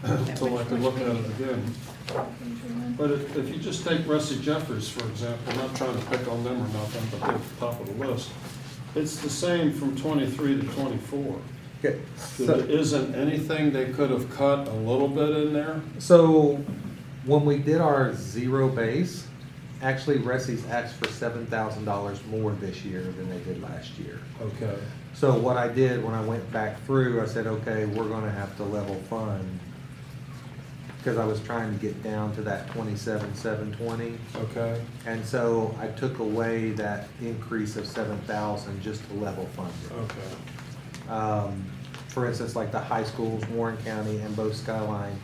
until I could look at it again. But if you just take Rusty Jeffers, for example, not trying to pick on them or nothing, but they're at the top of the list, it's the same from 23 to 24. Okay, So there isn't anything they could have cut a little bit in there? so when we did our zero base, actually Resi's asked for $7,000 more this year than they did last year. Okay. So what I did when I went back through, I said, okay, we're gonna have to level fund, because I was trying to get down to that 27,720. Okay. And so I took away that increase of 7,000 just to level fund it. Okay. For instance, like the high schools, Warren County and both Skyline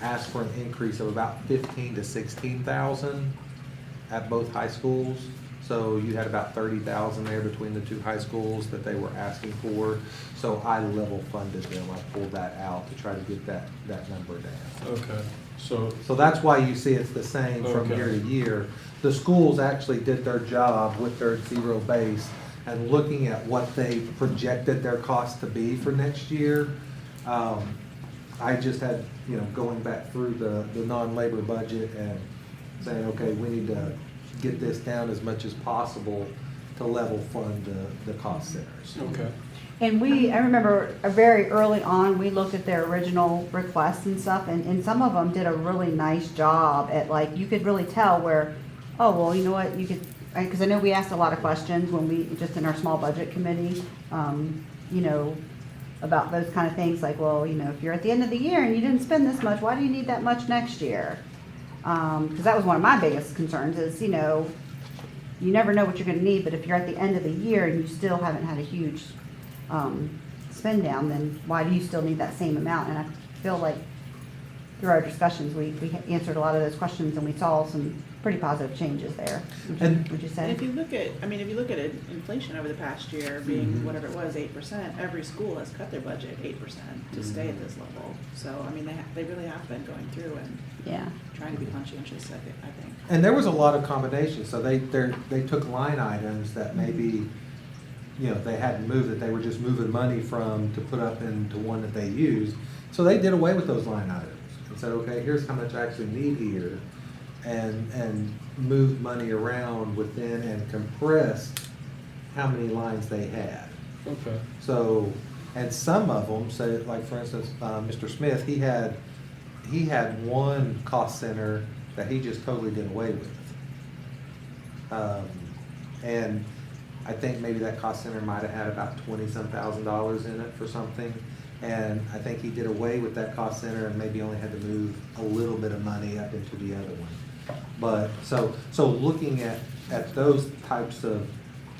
asked for an increase of about 15 to 16,000 at both high schools. So you had about 30,000 there between the two high schools that they were asking for. So I level funded them. I pulled that out to try to get that number down. Okay. So, So that's why you see it's the same from Okay. year to year. The schools actually did their job with their zero base and looking at what they projected their cost to be for next year. I just had, going back through the non-labor budget and saying, okay, we need to get this down as much as possible to level fund the cost centers. okay. And I remember very early on, we looked at their original requests and stuff, and some of them did a really nice job at, like, you could really tell where, oh, well, you know what, you could, because I know we asked a lot of questions when we, just in our small budget committee, about those kind of things, like, well, if you're at the end of the year and you didn't spend this much, why do you need that much next year? Because that was one of my biggest concerns is, you never know what you're gonna need, but if you're at the end of the year and you still haven't had a huge spend down, then why do you still need that same amount? And I feel like through our discussions, we answered a lot of those questions and we saw some pretty positive changes there. Would you And say? if you look at, inflation over the past year being whatever it was, 8%, every school has cut their budget 8% to stay at this level. So, they really have been going through and Yeah. trying to be conscientious, I think. And there was a lot of combinations, so they took line items that maybe, they hadn't moved, that they were just moving money from to put up into one that they used. So they did away with those line items and said, okay, here's how much I actually need here, and moved money around within and compressed how many lines they had. Okay. So, and some of them, say, like for instance, Mr. Smith, he had one cost center that he just totally did away with. And I think maybe that cost center might have had about $20-some thousand in it for something. And I think he did away with that cost center and maybe only had to move a little bit of money up into the other one. But, so looking at those types of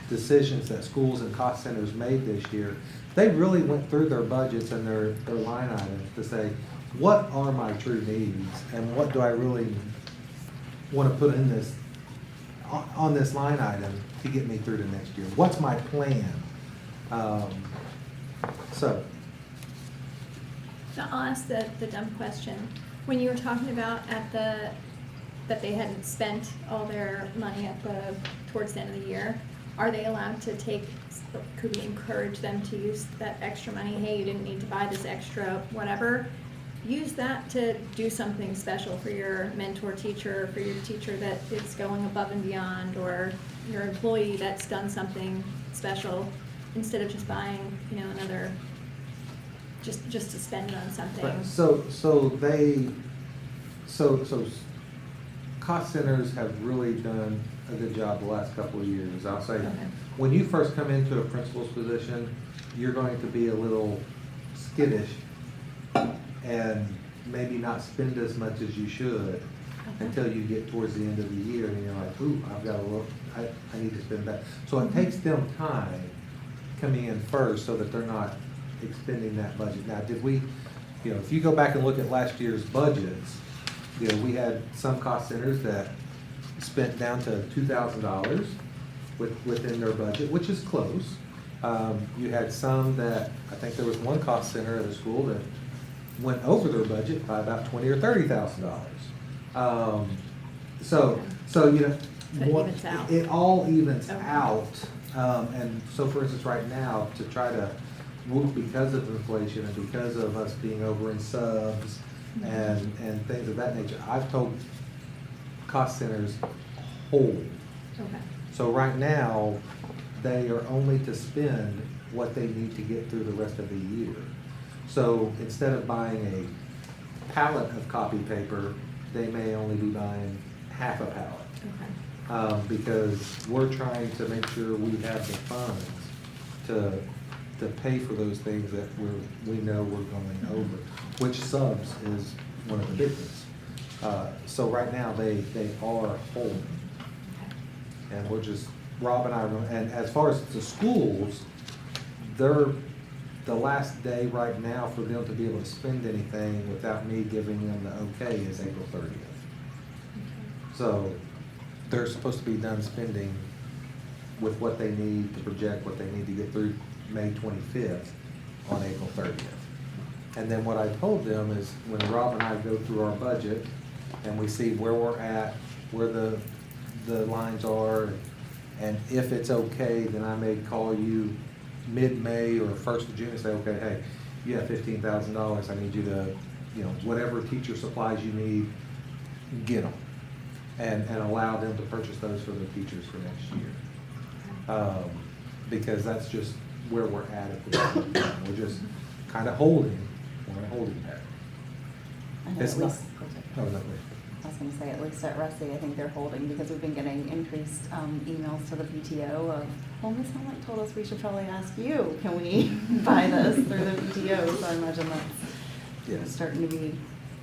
decisions that schools and cost centers made this year, they really went through their budgets and their line items to say, what are my true needs and what do I really want to put in this, on this line item to get me through the next year? What's my plan? So, Now, I'll ask the dumb question. When you were talking about that they hadn't spent all their money towards the end of the year, are they allowed to could we encourage them to use that extra money? Hey, you didn't need to buy this extra whatever. Use that to do something special for your mentor teacher, for your teacher that is going above and beyond, or your employee that's done something special, instead of just buying, another, just to spend it on something. but so cost centers have really done a good job the last couple of years. I'll say, Okay. when you first come into a principal's position, you're going to be a little skittish and maybe not spend as much as you should until you get towards the end of the year, and you're like, ooh, I've got a little, I need to spend that. So it takes them time coming in first so that they're not expending that budget. Now, did we, you know, if you go back and look at last year's budgets, you know, we had some cost centers that spent down to $2,000 within their budget, which is close. You had some that, I think there was one cost center at a school that went over their budget by about $20,000 or $30,000. So, you know, So it evens out. it all evens Okay. out. And so for instance, right now, to try to, because of inflation and because of us being over in subs and things of that nature, I've told cost centers, hold. Okay. So right now, they are only to spend what they need to get through the rest of the year. So instead of buying a pallet of copy paper, they may only be buying half a pallet. Okay. Because we're trying to make sure we have the funds to pay for those things that we know we're going over, which subs is one of the big ones. So right now, they are holding. And we're just, Rob and I, and as far as the schools, the last day right now for them to be able to spend anything without me giving them the okay is April 30th. So they're supposed to be done spending with what they need to project what they need to get through May 25th on April 30th. And then what I told them is when Rob and I go through our budget and we see where we're at, where the lines are, and if it's okay, then I may call you mid-May or 1st of June and say, okay, hey, you have $15,000, I need you to, you know, whatever teacher supplies you need, get them. And allow them to purchase those for their teachers for next year. Because that's just where we're at the moment. We're just kind of holding, we're in a holding pattern. I know It's at not- least, Oh, no, wait. I was gonna say, at least at Rusty, I think they're holding, because we've been getting increased, emails to the PTO of, well, Ms. Helmut told us we should probably ask you, can we buy this through the PTO? So I imagine Yeah. that's starting to be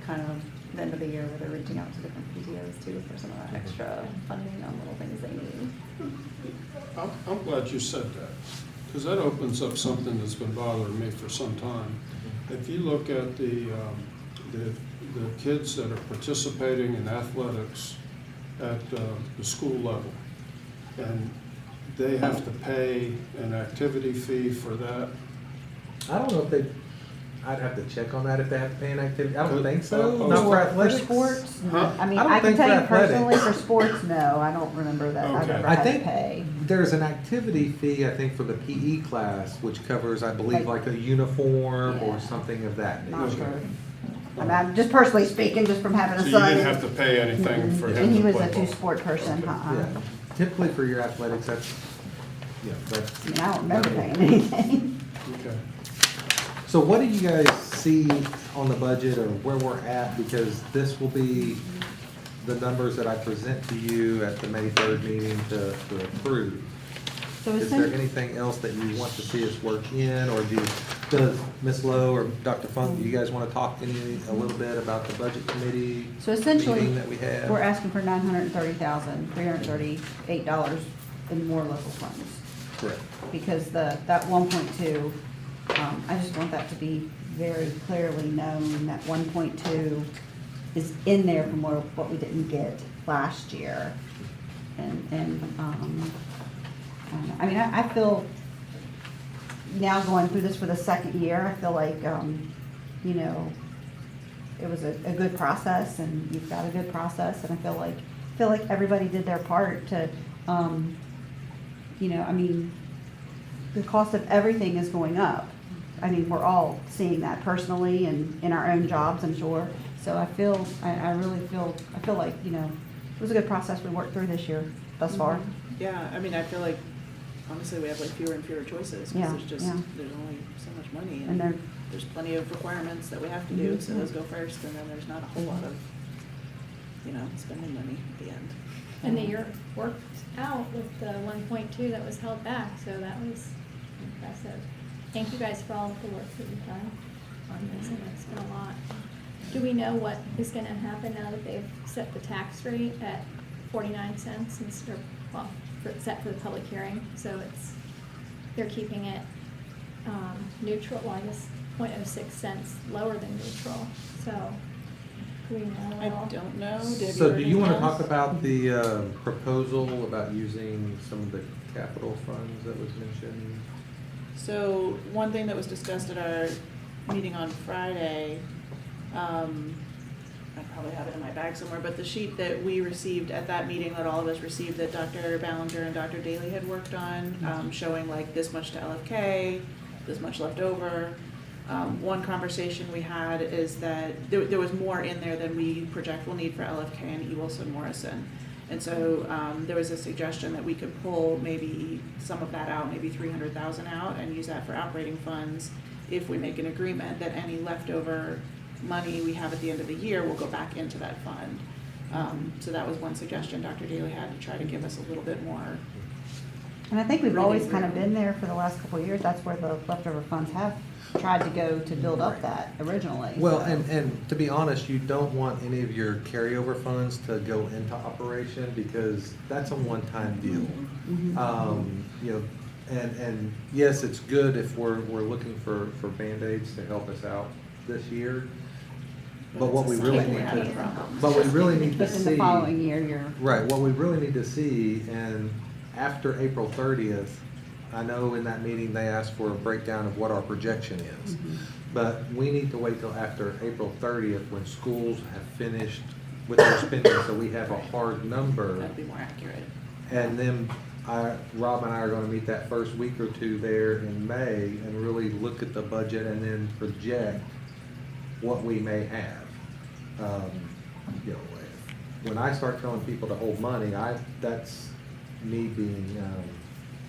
kind of the end of the year where they're reaching out to different PTOs too for some of that extra funding on little things they need. I'm glad you said that, because that opens up something that's been bothering me for some time. If you look at the kids that are participating in athletics at the school level, and they have to pay an activity fee for that. I don't know if they, I'd have to check on that if they have to pay an activity. I don't think so, Oh, not for For athletics. sports? Huh? I mean, I don't I can think tell for you athletics. personally, for sports, no, I don't remember that I've Okay. ever I had to think pay. there's an activity fee, I think, for the PE class, which covers, I believe, like a uniform or Yeah. something of that Not nature. sure. I mean, I'm just personally speaking, just from having So a you son. didn't have to pay anything for him And he to was play a ball? two-sport person, Yeah, typically for your athletics, that's, yeah, that's. I mean, I don't remember paying anything. Okay. So what do you guys see on the budget or where we're at? Because this will be the numbers that I present to you at the May 3rd meeting to approve. So Is there essen- anything else that you want to see us work in, or does Ms. Lowe or Dr. Funk, do you guys want to talk a little bit about the budget committee So essentially, meeting that we had? we're asking for $930,338 in more local funds. Correct. Because that 1.2, I just want that to be very clearly known, that 1.2 is in there from what we didn't get last year. I mean, I feel, now going through this for the second year, I feel like, you know, it was a good process, and you've got a good process, and I feel like everybody did their part to, you know, I mean, the cost of everything is going up. I mean, we're all seeing that personally and in our own jobs, I'm sure. So I really feel like, you know, it was a good process we worked through this year thus far. Yeah, I mean, I feel like, honestly, we have like fewer and fewer choices, Yeah, because there's yeah. only so much money, And they're- and there's plenty of requirements that we have to do, so Mhm. those go first, and then there's not a whole lot of, you know, spending money at the end. And the year worked out with the 1.2 that was held back, so that was impressive. Thank you guys for all of the work that you've done on this, and it's been a lot. Do we know what is gonna happen now that they've set the tax rate at 49 cents instead of, well, set for the public hearing? So they're keeping it neutral, well, I guess 0.06 cents lower than neutral, so do we know I at all? don't know. Did you So heard do you want to anything talk else? about the proposal about using some of the capital funds that was mentioned? So, one thing that was discussed at our meeting on Friday, I probably have it in my bag somewhere, but the sheet that we received at that meeting, that all of us received, that Dr. Ballinger and Dr. Daly had worked on, showing like this much to LFK, this much left over. One conversation we had is that there was more in there than we project we'll need for LFK and E. Wilson Morrison. And so, there was a suggestion that we could pull maybe some of that out, maybe 300,000 out, and use that for operating funds if we make an agreement that any leftover money we have at the end of the year will go back into that fund. So that was one suggestion Dr. Daly had to try to give us a little bit more. And I think we've always Breathing kind of room. been there for the last couple of years. That's where the leftover funds have tried to go to build up that originally. Well, so. and to be honest, you don't want any of your carryover funds to go into operation because that's a one-time deal. You know, and yes, it's good if we're looking for Band-Aids to help us out this year. But what we really need to, but we really need to But in the see. following year, you're. Right, what we really need to see, and after April 30th, I know in that meeting they asked for a breakdown of what our projection is. But we need to wait till after April 30th when schools have finished with their spending, so we have a hard number. That'd be more accurate. And then Rob and I are gonna meet that first week or two there in May and really look at the budget and then project what we may have. You know, when I start telling people to hold money, that's me being,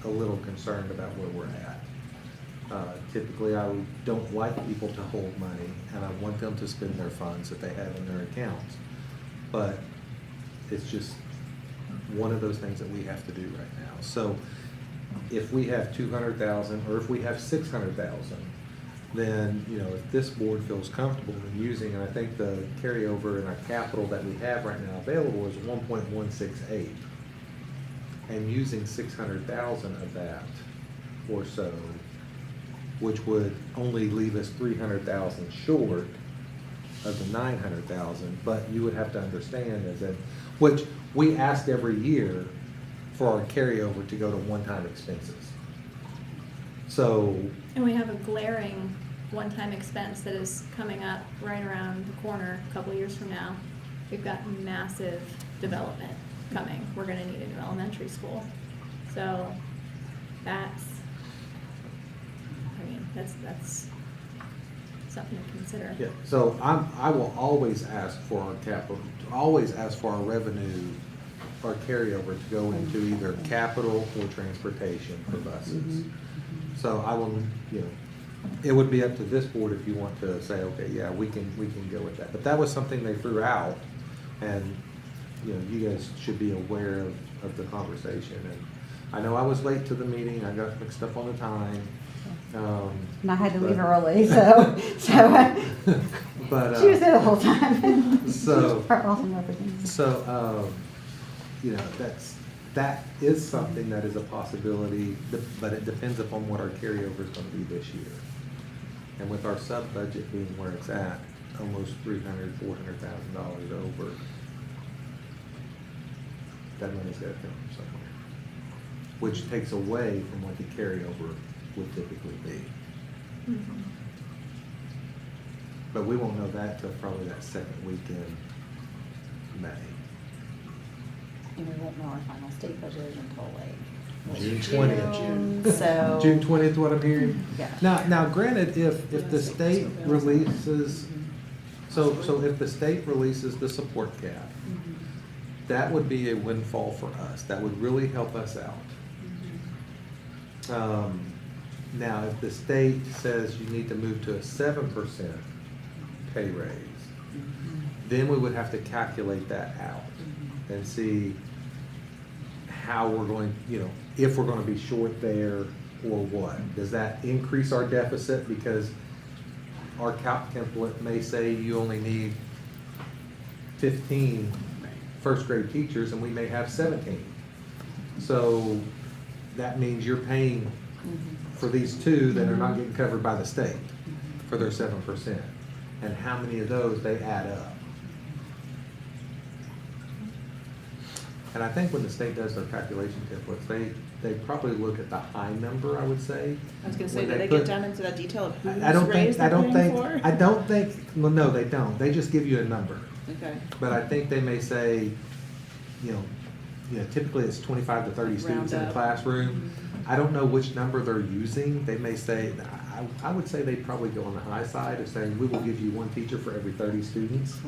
a little concerned about where we're at. Typically, I don't like people to hold money, and I want them to spend their funds that they have in their accounts. But it's just one of those things that we have to do right now. So if we have 200,000, or if we have 600,000, then, you know, if this board feels comfortable in using, and I think the carryover in our capital that we have right now available is 1.168. And using 600,000 of that or so, which would only leave us 300,000 short of the 900,000, but you would have to understand is that, which we ask every year for our carryover to go to one-time expenses. So, And we have a glaring one-time expense that is coming up right around the corner a couple years from now. We've got massive development coming. We're gonna need a new elementary school. So that's something to consider. yeah, so I will always ask for our capital, always ask for our revenue, our carryover to go into either capital or transportation for buses. So I will, you know, it would be up to this board if you want to say, okay, yeah, we can go with that. But that was something they threw out, and, you know, you guys should be aware of the conversation. And I know I was late to the meeting, I got mixed up on the time. And I had to leave but- early, so But, she was there the whole time. So- Our awesome representative. So, you know, that is something that is a possibility, but it depends upon what our carryover is gonna be this year. And with our sub-budget being where it's at, almost $400,000 over, that money's gotta come from somewhere. Which takes away from what the carryover would typically be. Mhm. But we won't know that till probably that second week in May. And we won't know our final state budget until like. June 20th. June, so. June 20th, what I'm hearing? Yeah. Now granted, if the state releases, so if the state releases the support cap, that would be a windfall for us. That would really help us out. Now, if the state says you need to move to a 7% pay raise, then we would have to calculate that out and see how we're going, you know, if we're gonna be short there or what. Does that increase our deficit? Because our calc template may say you only need 15 first grade teachers, and we may have 17. So that means you're paying for these two that are not getting covered by the state for their 7%. And how many of those they add up. And I think when the state does their calculation templates, they probably look at the high number, I would say. I was gonna say, When do they put- get down into that detail of whose I don't raise think, I they're don't paying think, for? I don't think, well, no, they don't. They just give you a number. Okay, But I think they may say, you know, typically it's 25 to 30 students in a Round up. classroom. I don't know which number they're using. They may say, I would say they probably go on the high side of saying, we will give you one teacher for every 30 students.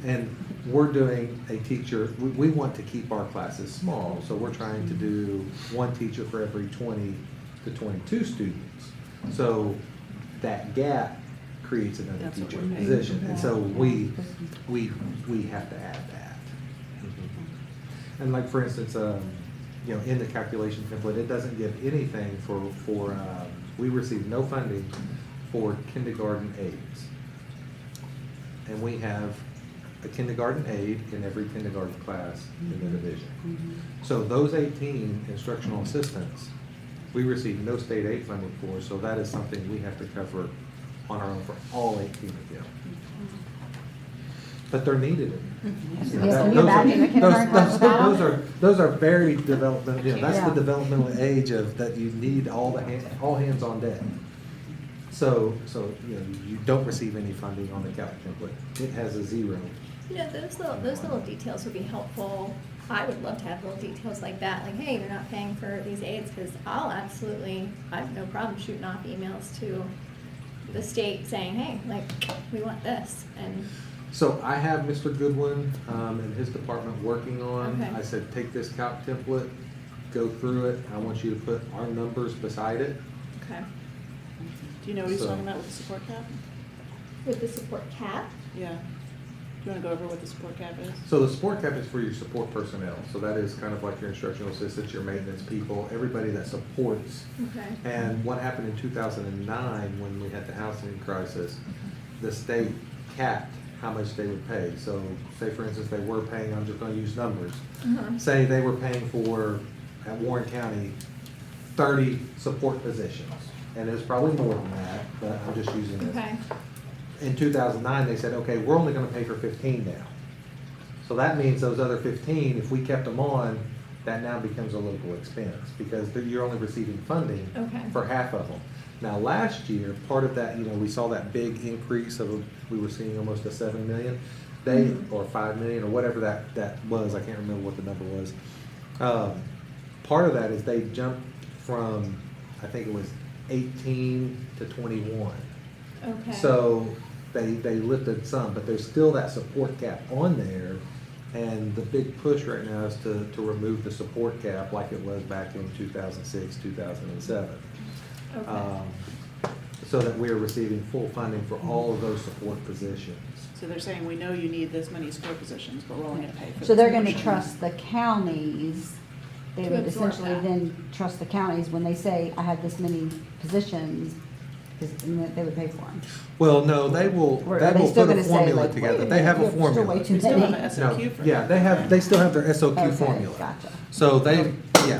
And we're doing a teacher, we want to keep our classes small, so we're trying to do one teacher for every 20 to 22 students. So that gap creates another That's what teacher we're paying. position, and so we have to add that. And like, for instance, you know, in the calculation template, it doesn't give anything for, we receive no funding for kindergarten aides. And we have a kindergarten aide in every kindergarten class in the division. So those 18 instructional assistants, we receive no state aid funding for, so that is something we have to cover on our own for all 18 of them. But they're needed. Yes, You know, can that- you those are- imagine a kindergarten class without them? Those are very developmental, you know, that's the Yeah. developmental age of, that you need all hands on deck. So, you know, you don't receive any funding on the calc template. It has a 0. You know, those little details would be helpful. I would love to have little details like that, like, hey, you're not paying for these aides, because I have no problem shooting off emails to the state saying, hey, like, we want this, and, So I have Mr. Goodwin and his department working on, Okay. I said, take this calc template, go through it. I want you to put our numbers beside it. okay. do you know what he's So- talking about with the support cap? With the support cap? Yeah. Do you wanna go over what the support cap is? So the support cap is for your support personnel. So that is kind of like your instructional assistants, your maintenance people, everybody that supports. Okay. And what happened in 2009, when we had the housing crisis, the state capped how much they would pay. So say, for instance, they were paying, I'm just gonna use numbers. Uh-huh. Say they were paying for, at Warren County, 30 support positions. And it was probably more than that, but I'm just using this. Okay, In 2009, they said, okay, we're only gonna pay for 15 now. So that means those other 15, if we kept them on, that now becomes a local expense, because you're only receiving funding Okay. for half of them. Now, last year, part of that, you know, we saw that big increase of, we were seeing almost a 7 million. They, or 5 million, or whatever that was, I can't remember what the number was. Part of that is they jumped from, I think it was 18 to 21. okay. So they lifted some, but there's still that support cap on there. And the big push right now is to remove the support cap like it was back in 2006, 2007. Okay. So that we're receiving full funding for all of those support positions. So they're saying, we know you need this many support positions, but we're only gonna pay for. So this they're gonna portion." trust the counties, they To would absorb essentially that. then trust the counties when they say, I have this many positions, and that they would pay for them. Well, no, they will Or are they still put a gonna say, formula like, together. wait, They have a you're still way formula. too They still have many? an SOQ for Yeah, that. they still have their SOQ Okay, formula. gotcha. So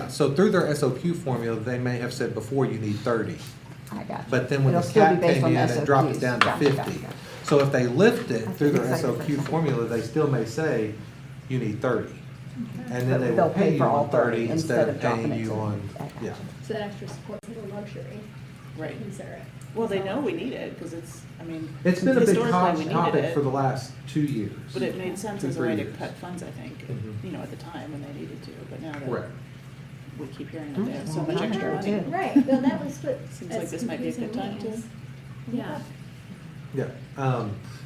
so through their SOQ formula, they may have said before you need 30. I got you. But then when the It'll still be cap based came on in, the it dropped it SOQs. down to Gotcha, 50. gotcha, gotcha. So if they lift it That's through their exciting for SOQ something. formula, they still may say, you need 30. And then But they they'll will pay you for all on 30 30 instead of dropping paying it you to- on, I gotcha. yeah. So that extra support's a little luxury. Right. Consider it. Well, they know we need it, because it's, I mean. It's been a big historically, we needed topic it, for the last 2 years. But it made sense 2, as a 3 way to years. cut funds, I think, Mhm. you know, at the time when they needed to, but now that Correct. we keep hearing that they have so Well, much I extra know, money. too. Right, well, that was what. Seems like this might be a good time to. Yeah. Yeah,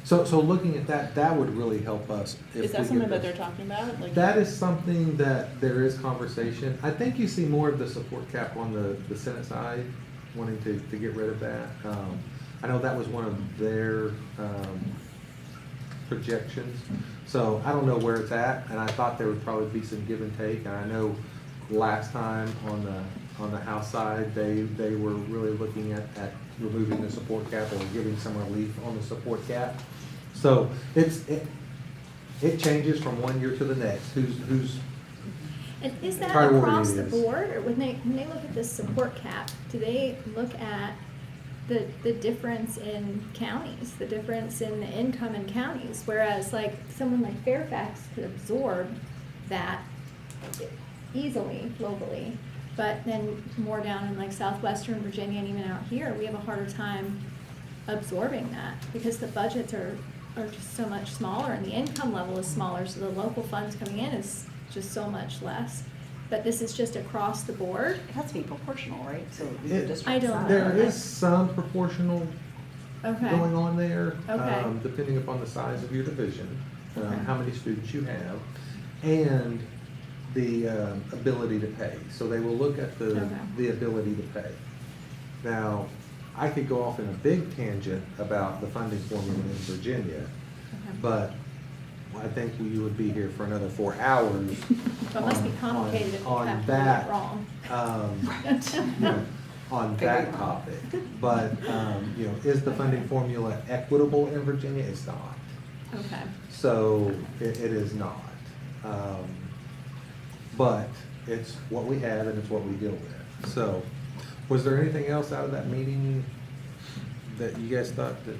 so looking at that, that would really help us. if Is that we something get that this. they're talking about? Like, That is something that there is conversation. I think you see more of the support cap on the Senate side, wanting to get rid of that. I know that was one of their projections. So I don't know where it's at, and I thought there would probably be some give and take. And I know last time on the House side, they were really looking at removing the support cap or giving some relief on the support cap. So it changes from one year to the next, who's And is that priority across the is. board, or when they look at this support cap, do they look at the difference in counties, the difference in the income in counties? Whereas like someone like Fairfax could absorb that easily locally, but then more down in like southwestern Virginia and even out here, we have a harder time absorbing that because the budgets are just so much smaller and the income level is smaller, so the local funds coming in is just so much less. But this is just across the board. It has to be proportional, right? So It- the district I don't size. there is some proportional Okay. going on there, Okay. depending upon the size of your division, Okay. how many students you have, and the ability to pay. So they will look at Okay. the ability to pay. Now, I could go off in a big tangent about the funding formula in Virginia, Okay. but I think you would be here for another 4 hours. So it must be on- complicated if you on have to that, get it wrong. you know, on that topic. But, is the funding formula equitable in Virginia? It's not. Okay. So it is not. But it's what we have and it's what we deal with. So was there anything else out of that meeting that you guys thought that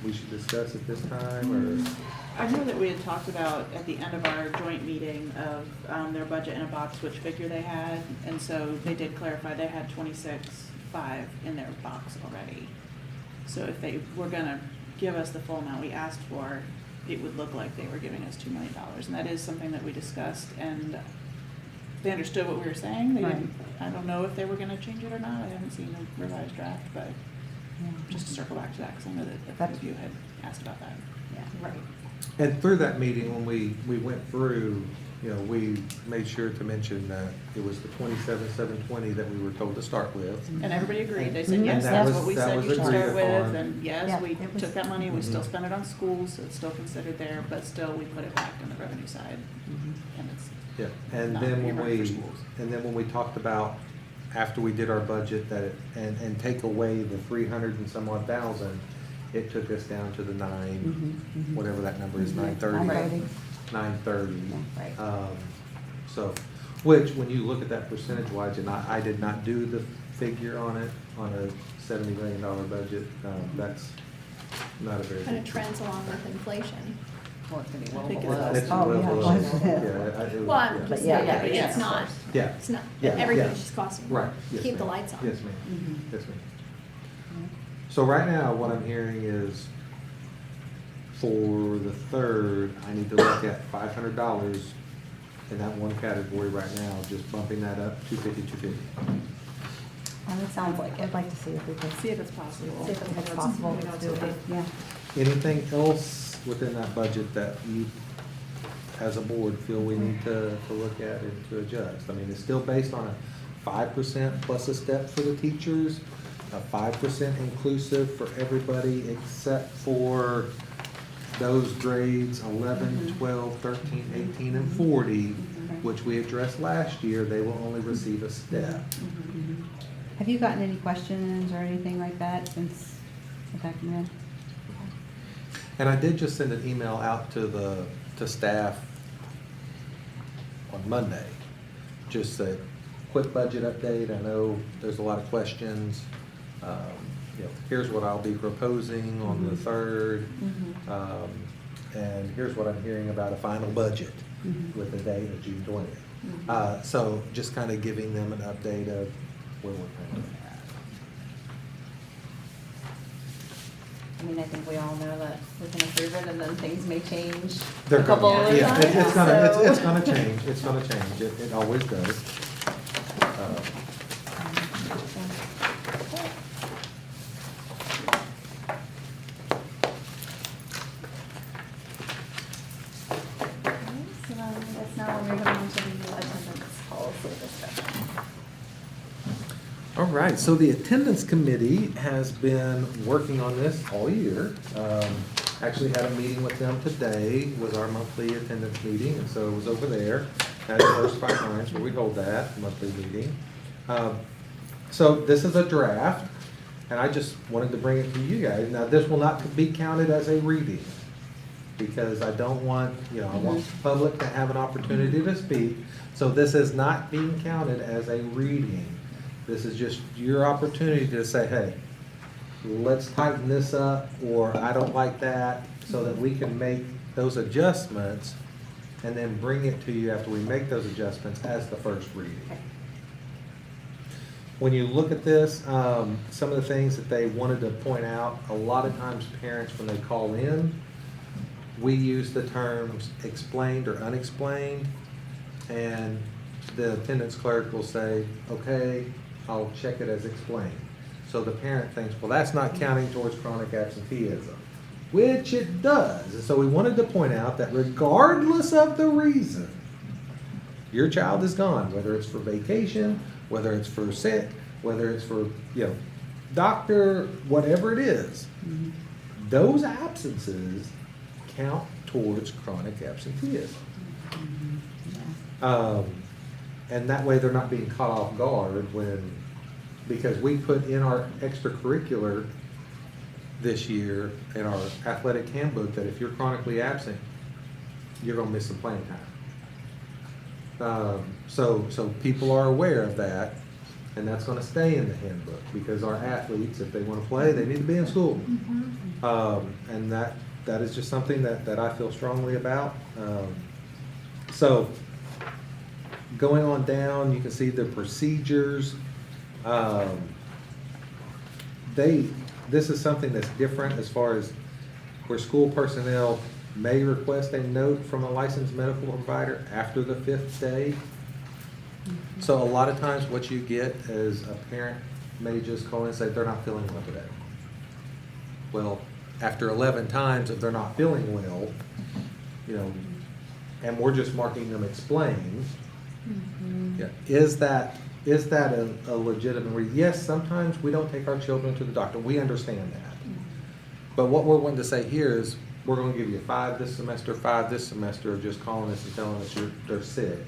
we should discuss at this time or? I know that we had talked about at the end of our joint meeting of their budget in a box, which figure they had. And so they did clarify they had 26.5 in their box already. So if they were gonna give us the full amount we asked for, it would look like they were giving us $2 million. And that is something that we discussed, and they understood what we were saying. They didn't, I don't know if they were gonna change it or not. I haven't seen a revised draft, but just to circle back to that, because I know that a few of you had asked about that. Yeah, right. And through that meeting, when we went through, we made sure to mention that it was the 27,720 that we were told to start with. And everybody agreed. They said, And yes, that that's was- what we that said was you should agreed start with. upon. And Yeah, yes, we it was- took that money, we still Mhm. spent it on schools, so it's still considered there, but still we put it back in the revenue side. And it's, Yeah, and Not then when earmarked for we, schools. talked about, after we did our budget, and take away the 300 and some odd thousand, it took us down to the whatever that number is, 930. 930. 930. Right. So, which, when you look at that percentage-wise, and I did not do the figure on it, on a $70 million budget, that's not a very. Kind of big- trends along with inflation. Well, it's gonna be I well think below. it's It's Oh, well yeah. below. Yeah. It was- Well, I'm yeah. just But saying, yeah, but yeah, it's of not, course. Yeah. it's not, Yeah, everything's yeah. just costing. Right, yes, Keep the ma'am. lights on. Yes, ma'am. Mhm. Yes, ma'am. So right now, what I'm hearing is, for the third, I need to look at $500 in that one category right now, just bumping that up, 250. And it sounds like it. I'd like to see if we can, see if it's possible. See if if it's possible, We know let's it's do it. okay. Yeah. Anything else within that budget that you, as a board, feel we need to look at and to adjust? I mean, it's still based on a 5% plus a step for the teachers, a 5% inclusive for everybody except for those grades 11, 12, 13, 18, and 40, which we addressed last year. They will only receive a step. Have you gotten any questions or anything like that since the back in? And I did just send an email out to staff on Monday, just a quick budget update. I know there's a lot of questions. Here's what I'll be proposing on the 3rd. And here's what I'm hearing about a final budget with the date of June 20th. So just kind of giving them an update of where we're kind of at. I mean, I think we all know that we can approve it and then things may change They're a couple gonna- of yeah, times. it's gonna, so- it's gonna change, it's gonna change, it always does. So then I guess now we're moving on to the attendance policy discussion. All right, so the attendance committee has been working on this all year. Actually had a meeting with them today, was our monthly attendance meeting, and so it was over there at First Five Lines where we hold that monthly meeting. So this is a draft, And I just wanted to bring it to you guys. Now, this will not be counted as a reading, because I don't want, I want the public to have an opportunity to speak. So this is not being counted as a reading. This is just your opportunity to say, hey, let's tighten this up, or I don't like that, so that we can make those adjustments and then bring it to you after we make those adjustments as the first reading. When you look at this, some of the things that they wanted to point out, a lot of times parents, when they call in, we use the terms explained or unexplained, and the attendance clerk will say, okay, I'll check it as explained. So the parent thinks, well, that's not counting towards chronic absenteeism, which it does. And so we wanted to point out that regardless of the reason, your child is gone, whether it's for vacation, whether it's for sick, whether it's for, doctor, whatever it is, those absences count towards chronic absenteeism. And that way they're not being caught off guard because we put in our extracurricular this year in our athletic handbook that if you're chronically absent, you're gonna miss some playing time. So people are aware of that, and that's gonna stay in the handbook, because our athletes, if they wanna play, they need to be in school. And that is just something that I feel strongly about. So going on down, you can see the procedures. This is something that's different as far as where school personnel may request a note from a licensed medical provider after the 5th day. So a lot of times what you get is a parent may just call and say they're not feeling well today. Well, after 11 times if they're not feeling well, and we're just marking them explained, yeah, is that a legitimate reason? Yes, sometimes we don't take our children to the doctor. We understand that. But what we're wanting to say here is we're going to give you 5 this semester, 5 this semester of just calling us and telling us they're sick.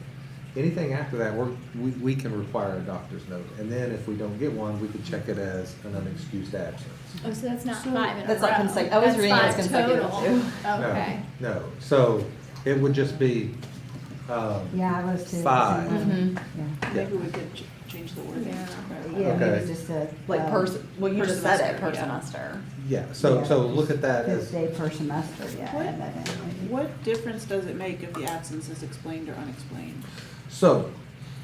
Anything after that, we can require a doctor's note. And then if we don't get one, we could check it as an unexcused absence. Oh, so that's not 5 in a row. That's not consecutive. I was reading it as That's 5 consecutive, total. too. Okay. No. So it would just be Yeah, I was too. 5. Yeah. Maybe we could change the wording. Yeah. Yeah, Okay. maybe just a. Like well, you per just said it, semester, per yeah. semester. Yeah. So Yeah. look at that as 5th day per semester, yeah. What- add that in, maybe. What difference does it make if the absence is explained or unexplained? so.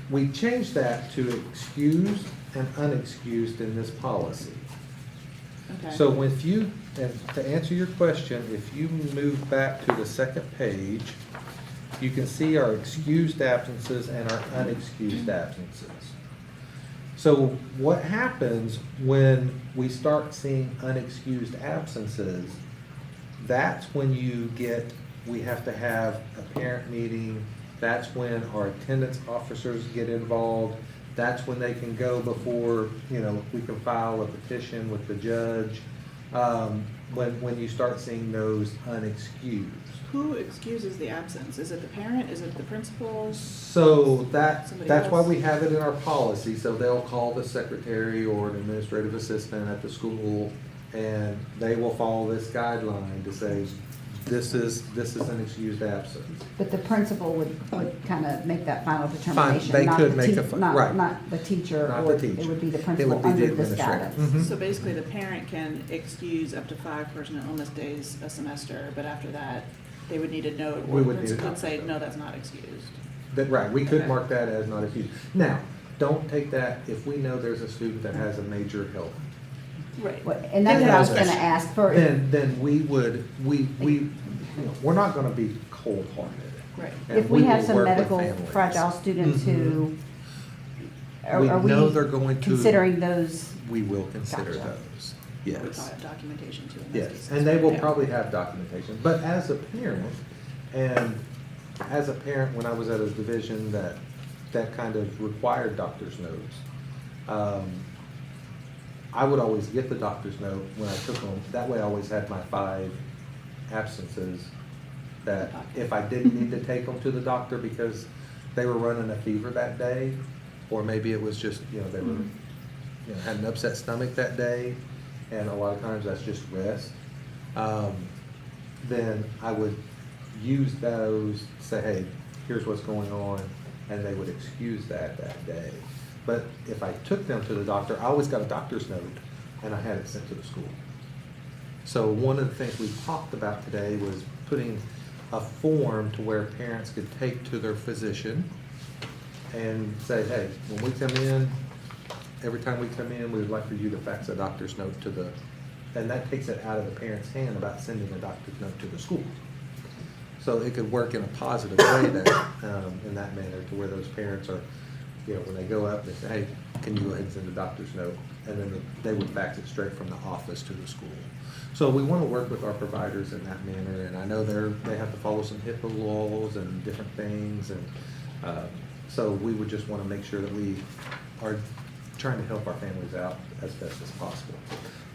We changed that to excused and unexcused in this policy. Okay. So and to answer your question, if you move back to the second page, you can see our excused absences and our unexcused absences. So what happens when we start seeing unexcused absences, that's when we have to have a parent meeting. That's when our attendance officers get involved. That's when they can go before, we can file a petition with the judge. When you start seeing those unexcused. Who excuses the absence? Is it the parent? Is it the principal? So that's why else? we have it in our policy. So they'll call the secretary or an administrative assistant at the school, and they will follow this guideline to say, this is an excused absence. But the principal would kind of make that final determination. they not could the make tea- a fi- not- right. Not the teacher, Not or the teacher. it would be the It principal would be the under the administrator. status. Mhm. So basically, the parent can excuse up to 5 personal illness days a semester, but after that, they would need a note. We Or would the need a principal would doctor's say, note. no, that's not excused. Right, we could Okay. mark that as not excused. Now, don't take that if we know there's a student that has a major health. Right. And that's what I was Then- gonna ask for. Then we're not gonna be cold-hearted. Right. And If we have will some work with medical families. fragile students who, We are know we they're going to. considering those? We will consider Gotcha. those, We yes. probably have documentation too in those Yes, cases. and they will Yeah. probably have documentation, but as a parent, when I was at a division that kind of required doctor's notes, I would always get the doctor's note when I took them. That way I always had my 5 absences that if I didn't need to take them to the doctor because they were running a fever that day, or maybe it was just, they were, had an upset stomach that day, and a lot of times that's just rest, then I would use those, say, hey, here's what's going on, and they would excuse that day. But if I took them to the doctor, I always got a doctor's note, and I had it sent to the school. So one of the things we talked about today was putting a form to where parents could take to their physician and say, hey, when we come in, every time we come in, we would like for you to fax a doctor's note to the, and that takes it out of the parent's hand about sending a doctor's note to the school. So it could work in a positive way that, in that manner, to where those parents are, you know, when they go up, they say, hey, can you go ahead and send a doctor's note? And then they would fax it straight from the office to the school. So we want to work with our providers in that manner, and I know they have to follow some HIPAA laws and different things, and so we would just want to make sure that we are trying to help our families out as best as possible.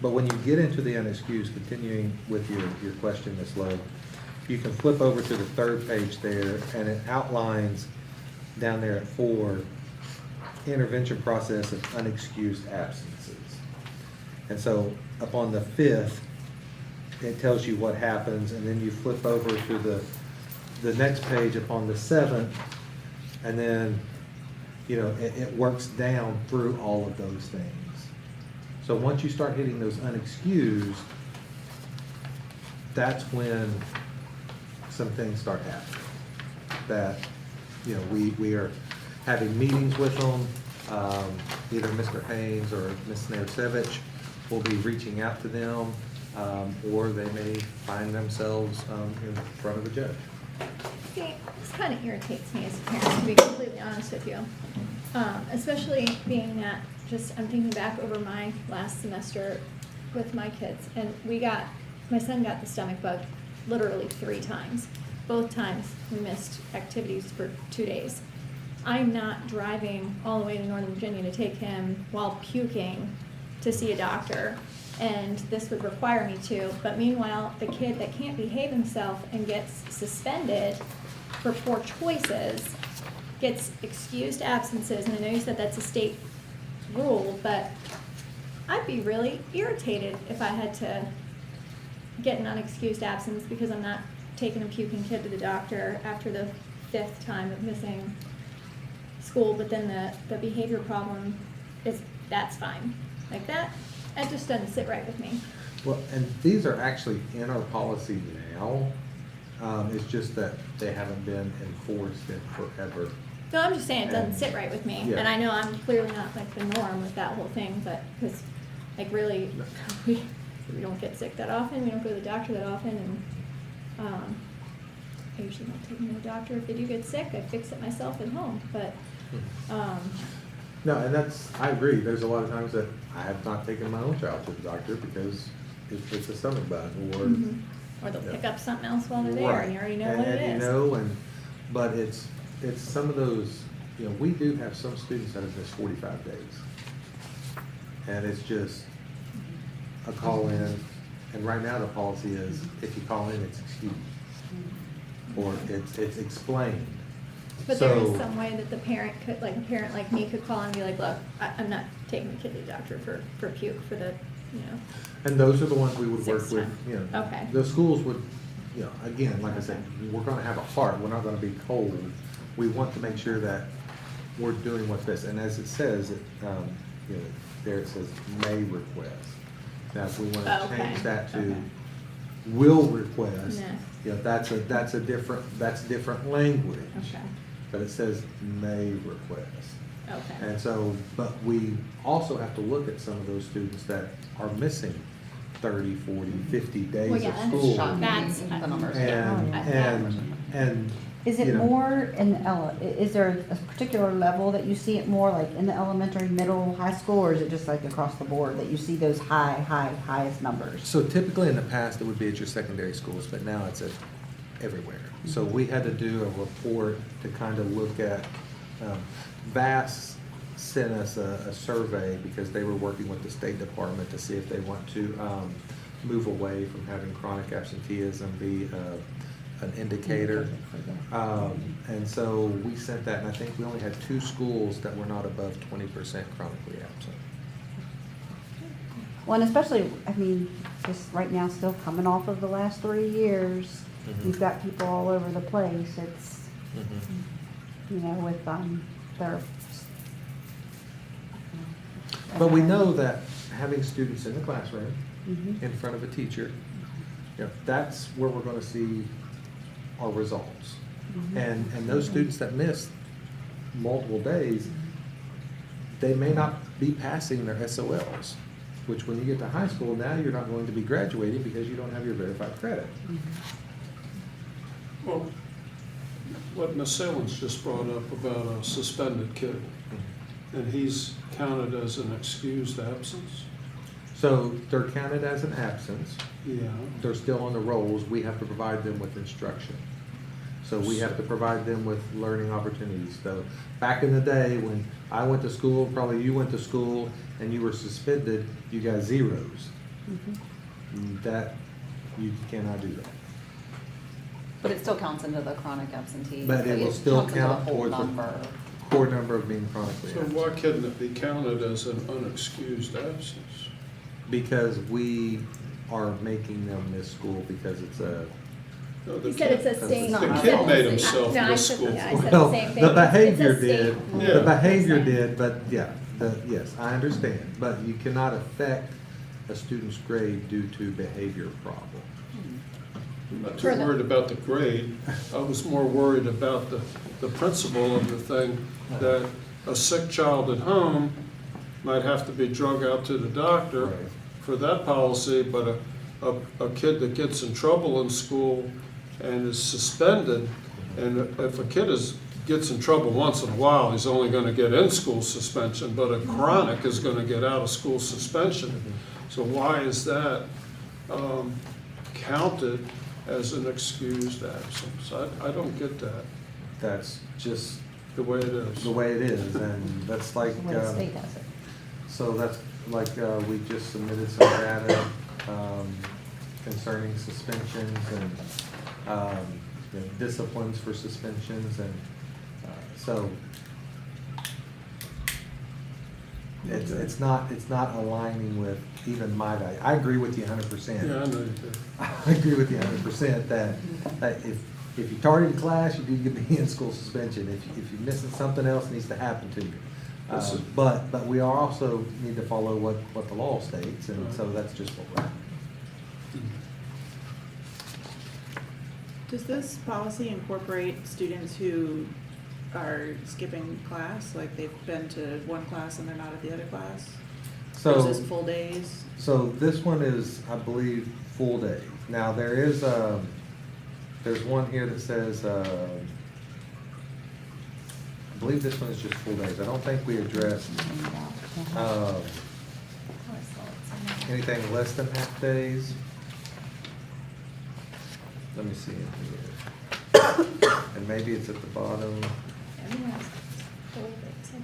But when you get into the unexcused, continuing with your question, Ms. Lowe, you can flip over to the third page there, and it outlines down there at 4, intervention process of unexcused absences. And so upon the 5th, it tells you what happens, and then you flip over to the next page upon the 7th, and then, you know, it works down through all of those things. So once you start hitting those unexcused, that's when some things start happening. That, you know, we are having meetings with them. Either Mr. Haynes or Ms. Narcevich will be reaching out to them, or they may find themselves in front of a judge. See, this kind of irritates me as a parent, to be completely honest with you. Especially being that, I'm thinking back over my last semester with my kids, and my son got the stomach bug literally 3 times. Both times we missed activities for 2 days. I'm not driving all the way to Northern Virginia to take him while puking to see a doctor, and this would require me to. But meanwhile, the kid that can't behave himself and gets suspended for poor choices gets excused absences, and I know you said that's a state rule, but I'd be really irritated if I had to get an unexcused absence because I'm not taking a puking kid to the doctor after the 5th time of missing school, but then the behavior problem that's fine. Like that just doesn't sit right with me. Well, and these are actually in our policy now. It's just that they haven't been enforced in forever. No, I'm just saying it doesn't sit right with me. Yeah. And I know I'm clearly not like the norm with that whole thing, but because like really, we don't get sick that often, we don't go to the doctor that often, and I usually don't take them to the doctor. If they do get sick, I fix it myself at home, but No, and I agree. There's a lot of times that I have not taken my own child to the doctor because it's a stomach bug, or or they'll yeah. pick up something else while they're there, and you already know what it And is. you know, but it's some of those, you know, we do have some students that have missed 45 days. And it's just a call in, and right now the policy is if you call in, it's excused. Or it's explained. But there is So- some way that the parent could, like a parent like me could call and be like, look, I'm not taking the kid to the doctor for puke for the, you know. And those are the ones we would work 6th with, time. you know. Okay. The schools would, you know, again, like I said, we're gonna have a heart, we're not gonna be cold. We want to make sure that we're doing what's best, and as it says, you know, there it says may request. Now, if we wanna Okay. change that to Okay. will request, Yeah. you know, that's different language. Okay. But it says may request. Okay. And so, but we also have to look at some of those students that are missing 30, 40, 50 days Well, yeah, of that's school. shocking. That's, The numbers. And, Yeah. and. Is you it know, more is there a particular level that you see it more, like in the elementary, middle, high school, or is it just like across the board that you see those highest numbers? So typically in the past, it would be at your secondary schools, but now it's at everywhere. So we had to do a report to kind of look at, Vass sent us a survey because they were working with the State Department to see if they want to move away from having chronic absenteeism be an indicator. And so we sent that, and I think we only had 2 schools that were not above 20% chronically absent. Well, and especially, I mean, just right now, still coming off of the last 3 years, Mhm. you've got people all over the place. It's, Mhm. you know, with, their. But we know that having students in the classroom, Mhm. in front of a teacher, you know, that's where we're gonna see our results. Mhm. And those students that miss multiple days, they may not be passing their SOLs, which when you get to high school, now you're not going to be graduating because you don't have your verified credit. Well, what Ms. Salins just brought up about a suspended kid, and he's counted as an excused absence? So they're counted as an absence. Yeah. They're still on the rolls. We have to provide them with instruction. So we have to provide them with learning opportunities. So back in the day, when I went to school, probably you went to school, and you were suspended, you got zeros. That, you cannot do that. But it still counts into the chronic absentee. But it will still counts into the count whole towards the number. core number of being chronically So absent. why couldn't it be counted as an unexcused absence? Because we are making them miss school because it's a, No, the He said kid- it's a state. The he kid said made it's a- himself no, I miss said- school. yeah, I said well, the same thing. the It's a behavior state did, rule. Yeah. the behavior did, but yeah, yes, I understand. But you cannot affect a student's grade due to behavior problem. I'm not too For the- worried about the grade. I was more worried about the principle of the thing, that a sick child at home might have to be drug out to the doctor Right. for that policy, but a kid that gets in trouble in school and is suspended, and if a kid gets in trouble once in a while, he's only gonna get in-school suspension, but a chronic is gonna get out-of-school suspension. So why is that counted as an excused absence? I don't get that, That's just the way it is. the way it is, and that's like, The way the state has it. so that's like, we just submitted some data concerning suspensions and the disciplines for suspensions, and so it's not aligning with even my value. I agree with you 100%. Yeah, I know you do. I agree with you 100% that if you target class, you do get the in-school suspension. If you're missing, something else needs to happen to you. Listen. But we also need to follow what the law states, and so that's just what we're at. Does this policy incorporate students who are skipping class, like they've been to one class and they're not at the other class? Or is So, this full days? so this one is, I believe, full day. Now, there's one here that says, I believe this one is just full days. I don't think we addressed anything less than half days. Let me see in here. And maybe it's at the bottom. Everyone else a little bit, something.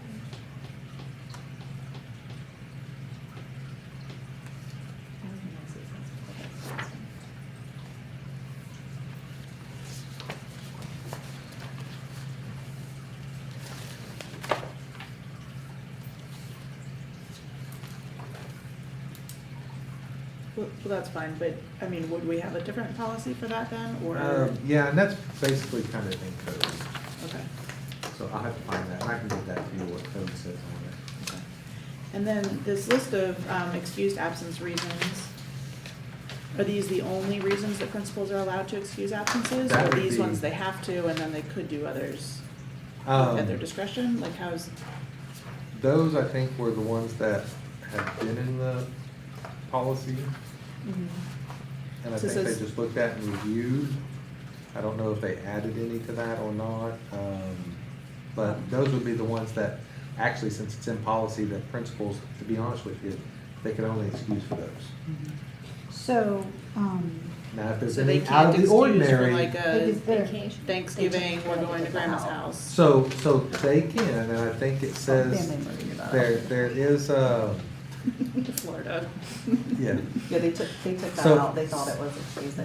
Well, that's fine, but, I mean, would we have a different policy for that then, or? Yeah, and that's basically kind of in code. Okay. So I'll have to find that. I can get that to you, what code says on it. Okay. And then this list of excused absence reasons, are these the only reasons that principals are allowed to excuse absences? That Or would these be- ones they have to, and then they could do others Um, at their discretion? Like how's, Those, I think, were the ones that had been in the policy, and I So it think they says- just looked at and reviewed. I don't know if they added any to that or not, but those would be the ones that, actually, since it's in policy, that principals, to be honest with you, they can only excuse for those. So, Now, if there's so they any out can't of the excuse for ordinary. like They a just- they're- Vacation. Thanksgiving, we're They going to take grandma's it out. house. So they can, and I think it says, Family movie about there is, Florida. yeah. Yeah, they took that So- out, they thought it was excused, I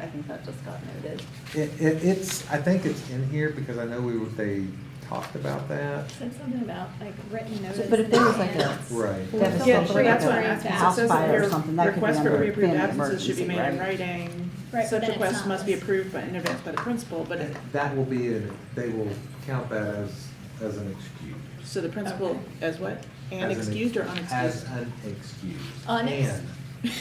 think that just got noted. It's, I think it's in here because I know they talked about that. Said something about like written notice. But if there was like in a. advance. Right. They have a Yeah, something that's what like I'm a asking. So it house says that fire or your something, that could be request for under pre-approved family absences should be emergency, made in right? writing. Right, but Such then it's requests not must be listed. approved in advance by the principal, but And that will be, they will count that as an excuse. so the principal Okay. as what? And As an excused or As unexcused? an excuse. Unex-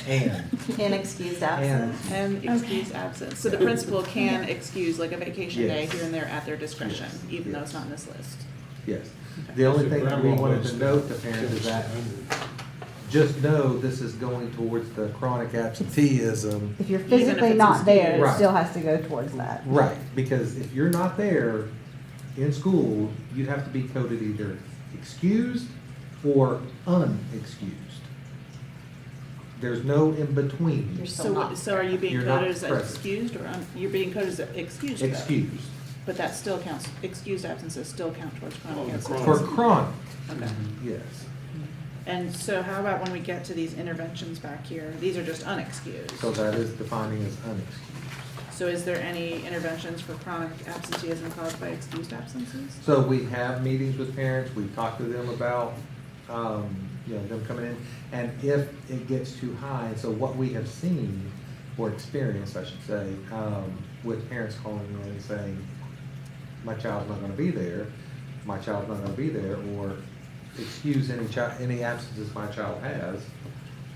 And. Inexcused absence. And excused absence. So the principal can excuse like a vacation day Yes. here and there at their discretion, Yes. even though it's Yes. not in this list. Yes. The only thing that we Grandma wanted wants to note to parents is that, just know this is going towards the chronic absenteeism. If you're Even if physically it's not there, it Right. still has to go towards that. Right, because if you're not there in school, you have to be coded either excused or unexcused. There's no in between. You're still So, not so are you being You're not coded as present. excused or you're being coded as excused? though? Excused. But that still counts, excused absences still count towards chronic Oh, the absences. For chronic, Okay. yes. And so how about when we get to these interventions back here? These are just unexcused. So that is defining as unexcused. So is there any interventions for chronic absenteeism caused by excused absences? So we have meetings with parents, we talk to them about, them coming in. And if it gets too high, so what we have seen, or experienced, I should say, with parents calling in and saying, my child's not gonna be there, my child's not gonna be there, or excuse any absences my child has.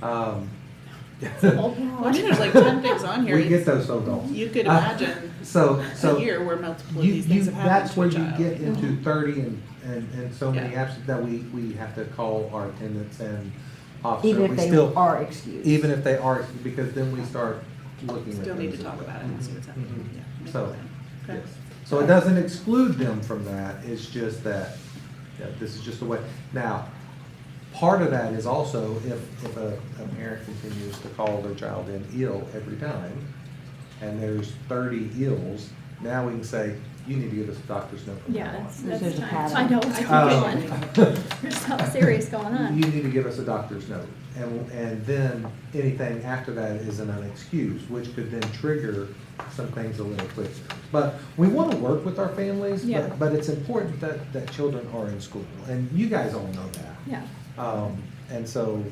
Well, I mean, there's like 10 things on here. We get those phone calls. You could imagine So, a year where multiple of You, these things have happened that's to where a you child. get into 30 and so many Yeah. absent that we have to call our attendants and officer. Even if We they still- are excused. Even if they are, because then we start looking at Still need those to as talk well. about it and see what's happening. Mhm. Yeah, make a So, plan. Okay. yes. So it doesn't exclude them from that, it's just that, this is just the way. Now, part of that is also if a parent continues to call their child in ill every time, and there's 30 ills, now we can say, you need to give us a doctor's note from Yeah, now on. that's There's a time to pattern. find out what's Um, going on. There's something serious going on. You need to give us a doctor's note, and then anything after that is an unexcused, which could then trigger some things a little quicker. But we want to work with our families, Yeah. but it's important that children are in school, and you guys all know that. Yeah. And so,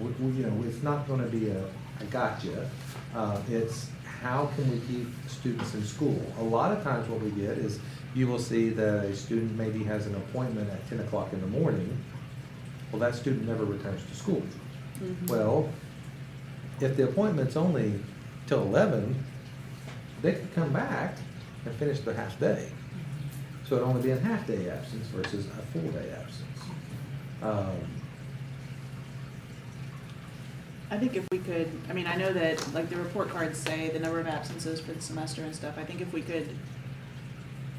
it's not gonna be a gotcha. It's how can we keep students in school? A lot of times what we get is, you will see that a student maybe has an appointment at 10 o'clock in the morning. Well, that student never returns to school. Mhm. Well, if the appointment's only till 11, they could come back and finish their half day. So it'd only be a half-day absence versus a full-day absence. I think if we could, I mean, I know that, like, the report cards say the number of absences for the semester and stuff. I think if we could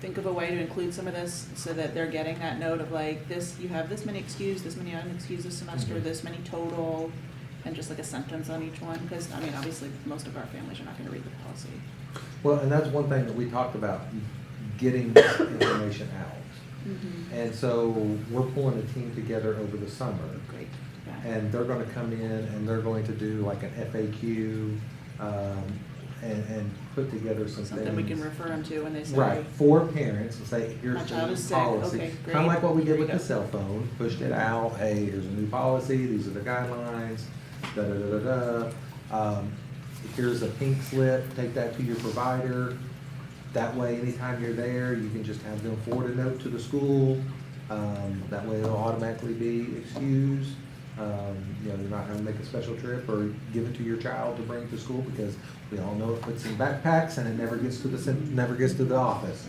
think of a way to include some of this so that they're getting that note of like, this, you have this many excused, this many unexcused this semester, Mhm. this many total, and just like a sentence on each one, because, I mean, obviously, most of our families are not gonna read the policy. Well, and that's one thing that we talked about, getting this information out. And so we're pulling a team together over the summer. Great, yeah. And they're gonna come in and they're going to do like an FAQ, and put together some things. Something we can refer them to when they say. Right, for parents and say, here's My the child new is sick. policy. Okay, Kinda great. like what we Here did we with the go. cell phone, pushed it out, hey, here's a new policy, these are the guidelines, da-da-da-da-da. Here's a pink slip, take that to your provider. That way, anytime you're there, you can just have them forward a note to the school. That way it'll automatically be excused. You're not having to make a special trip or give it to your child to bring to school, because we all know it puts in backpacks and it never gets to the office.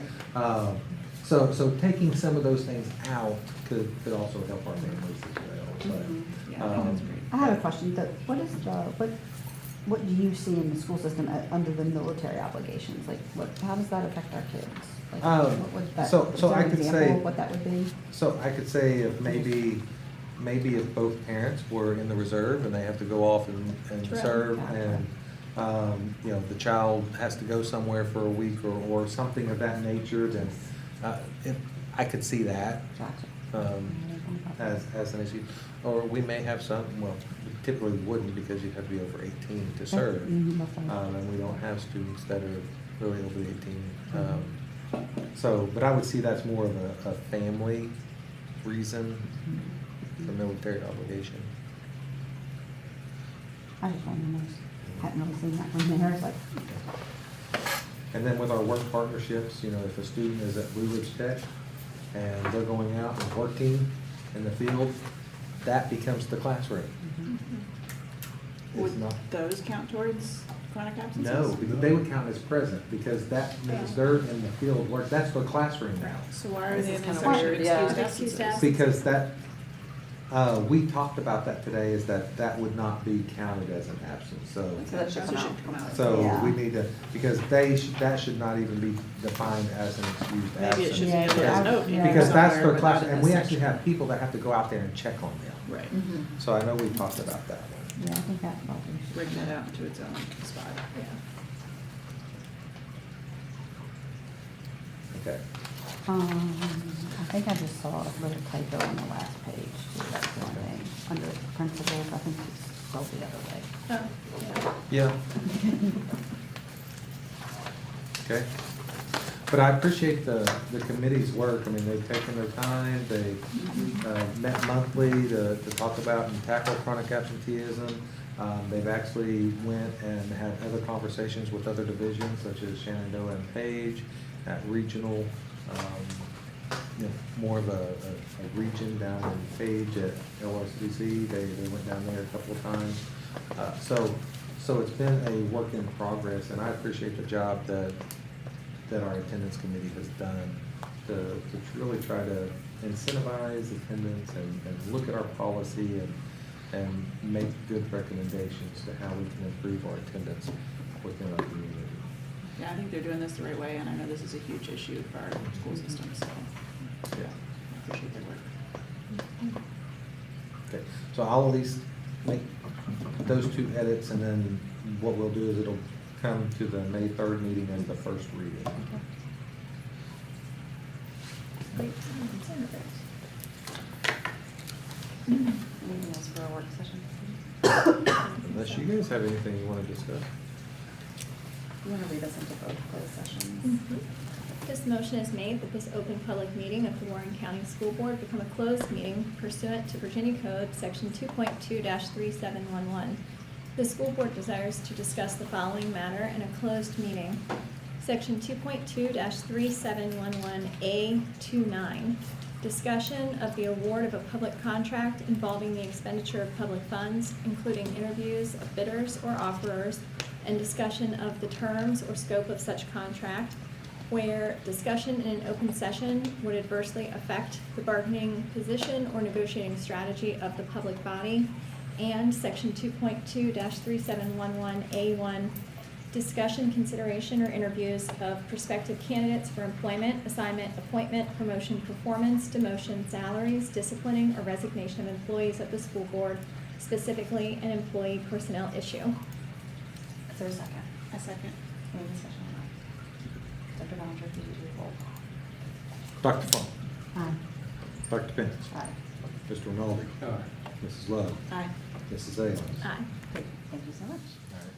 So taking some of those things out could also help our families as well. Mhm. But, Yeah, I think that's great. I have a question. What do you see in the school system under the military obligations? Like, how does that affect our kids? Like, what would that- so is there I an could example say- of what that would be? So I could say if maybe if both parents were in the reserve and they have to go off and True. serve, and, the child has to go somewhere for a week or something of that nature, then, I could see that, Gotcha. as an issue. Or we may have some, well, we typically wouldn't, because you'd have to be over 18 to serve. Mhm, that's fine. And we don't have students that are really over 18. So, but I would see that's more of a family reason for military obligation. I just want to know, hadn't really seen that from there, it's like, And then with our work partnerships, you know, if a student is at Blue Ridge Tech and they're going out and working in the field, that becomes the classroom. It's Would not, those count towards chronic absences? no, because they would count as present, because that means they're in the field work, that's their classroom now. So why are This they is in kinda this weird, excused yeah. absences? Excused absences. Because that, we talked about that today, is that would not be counted as an absence, so. So that should So come it out. should come out. So Yeah. we need to, because that should not even be defined as an excused absence. Maybe it should be Yeah, able to yeah. note. in Yeah. Because that's somewhere their class, without in and this we actually section. have people that have to go out there and check on them. Right, Mhm. So I know we talked about that one. yeah, I think that probably should. break that out into its own spot. Yeah. Okay. I think I just saw a little typo on the last page, too, that's the one thing, under principals, I think it's spelled the other way. Oh, yeah. Yeah. Okay. But I appreciate the committee's work. I mean, they've taken their time, they met monthly to talk about and tackle chronic absenteeism. They've actually went and had other conversations with other divisions such as Shenandoah and Page at regional, you know, more of a region down in Page at LSDC. They went down there a couple of times. So it's been a work in progress, and I appreciate the job that our attendance committee has done to really try to incentivize attendance and look at our policy and make good recommendations to how we can improve our attendance within our community. Yeah, I think they're doing this the right way, and I know this is a huge issue for our school system, so Yeah. I appreciate their work. Okay, so I'll at least make those two edits, and then what we'll do is it'll come to the May 3rd meeting as the first reading. Anything else for a work session? Unless you guys have anything you want to discuss. You want to lead us into both closed sessions? Mhm. This motion is made that this open public meeting of the Warren County School Board become a closed meeting pursuant to Virginia Code, Section 2.2-3711. The school board desires to discuss the following matter in a closed meeting. Section 2.2-3711A29, discussion of the award of a public contract involving the expenditure of public funds, including interviews of bidders or offerers, and discussion of the terms or scope of such contract, where discussion in an open session would adversely affect the bargaining position or negotiating strategy of the public body, and Section 2.2-3711A1, discussion, consideration, or interviews of prospective candidates for employment, assignment, appointment, promotion, performance, demotion, salaries, disciplining, or resignation of employees of the school board, specifically an employee personnel issue. Is there a second? A second. Any discussion on that? Dr. Ballinger, could you do the roll Dr. Funk, Aye. Dr. Pence, call? Aye. Mr. Rinaldi, Aye. Mrs. Love, Aye. Mrs. Aons. Aye. Great, thank you so much. All right.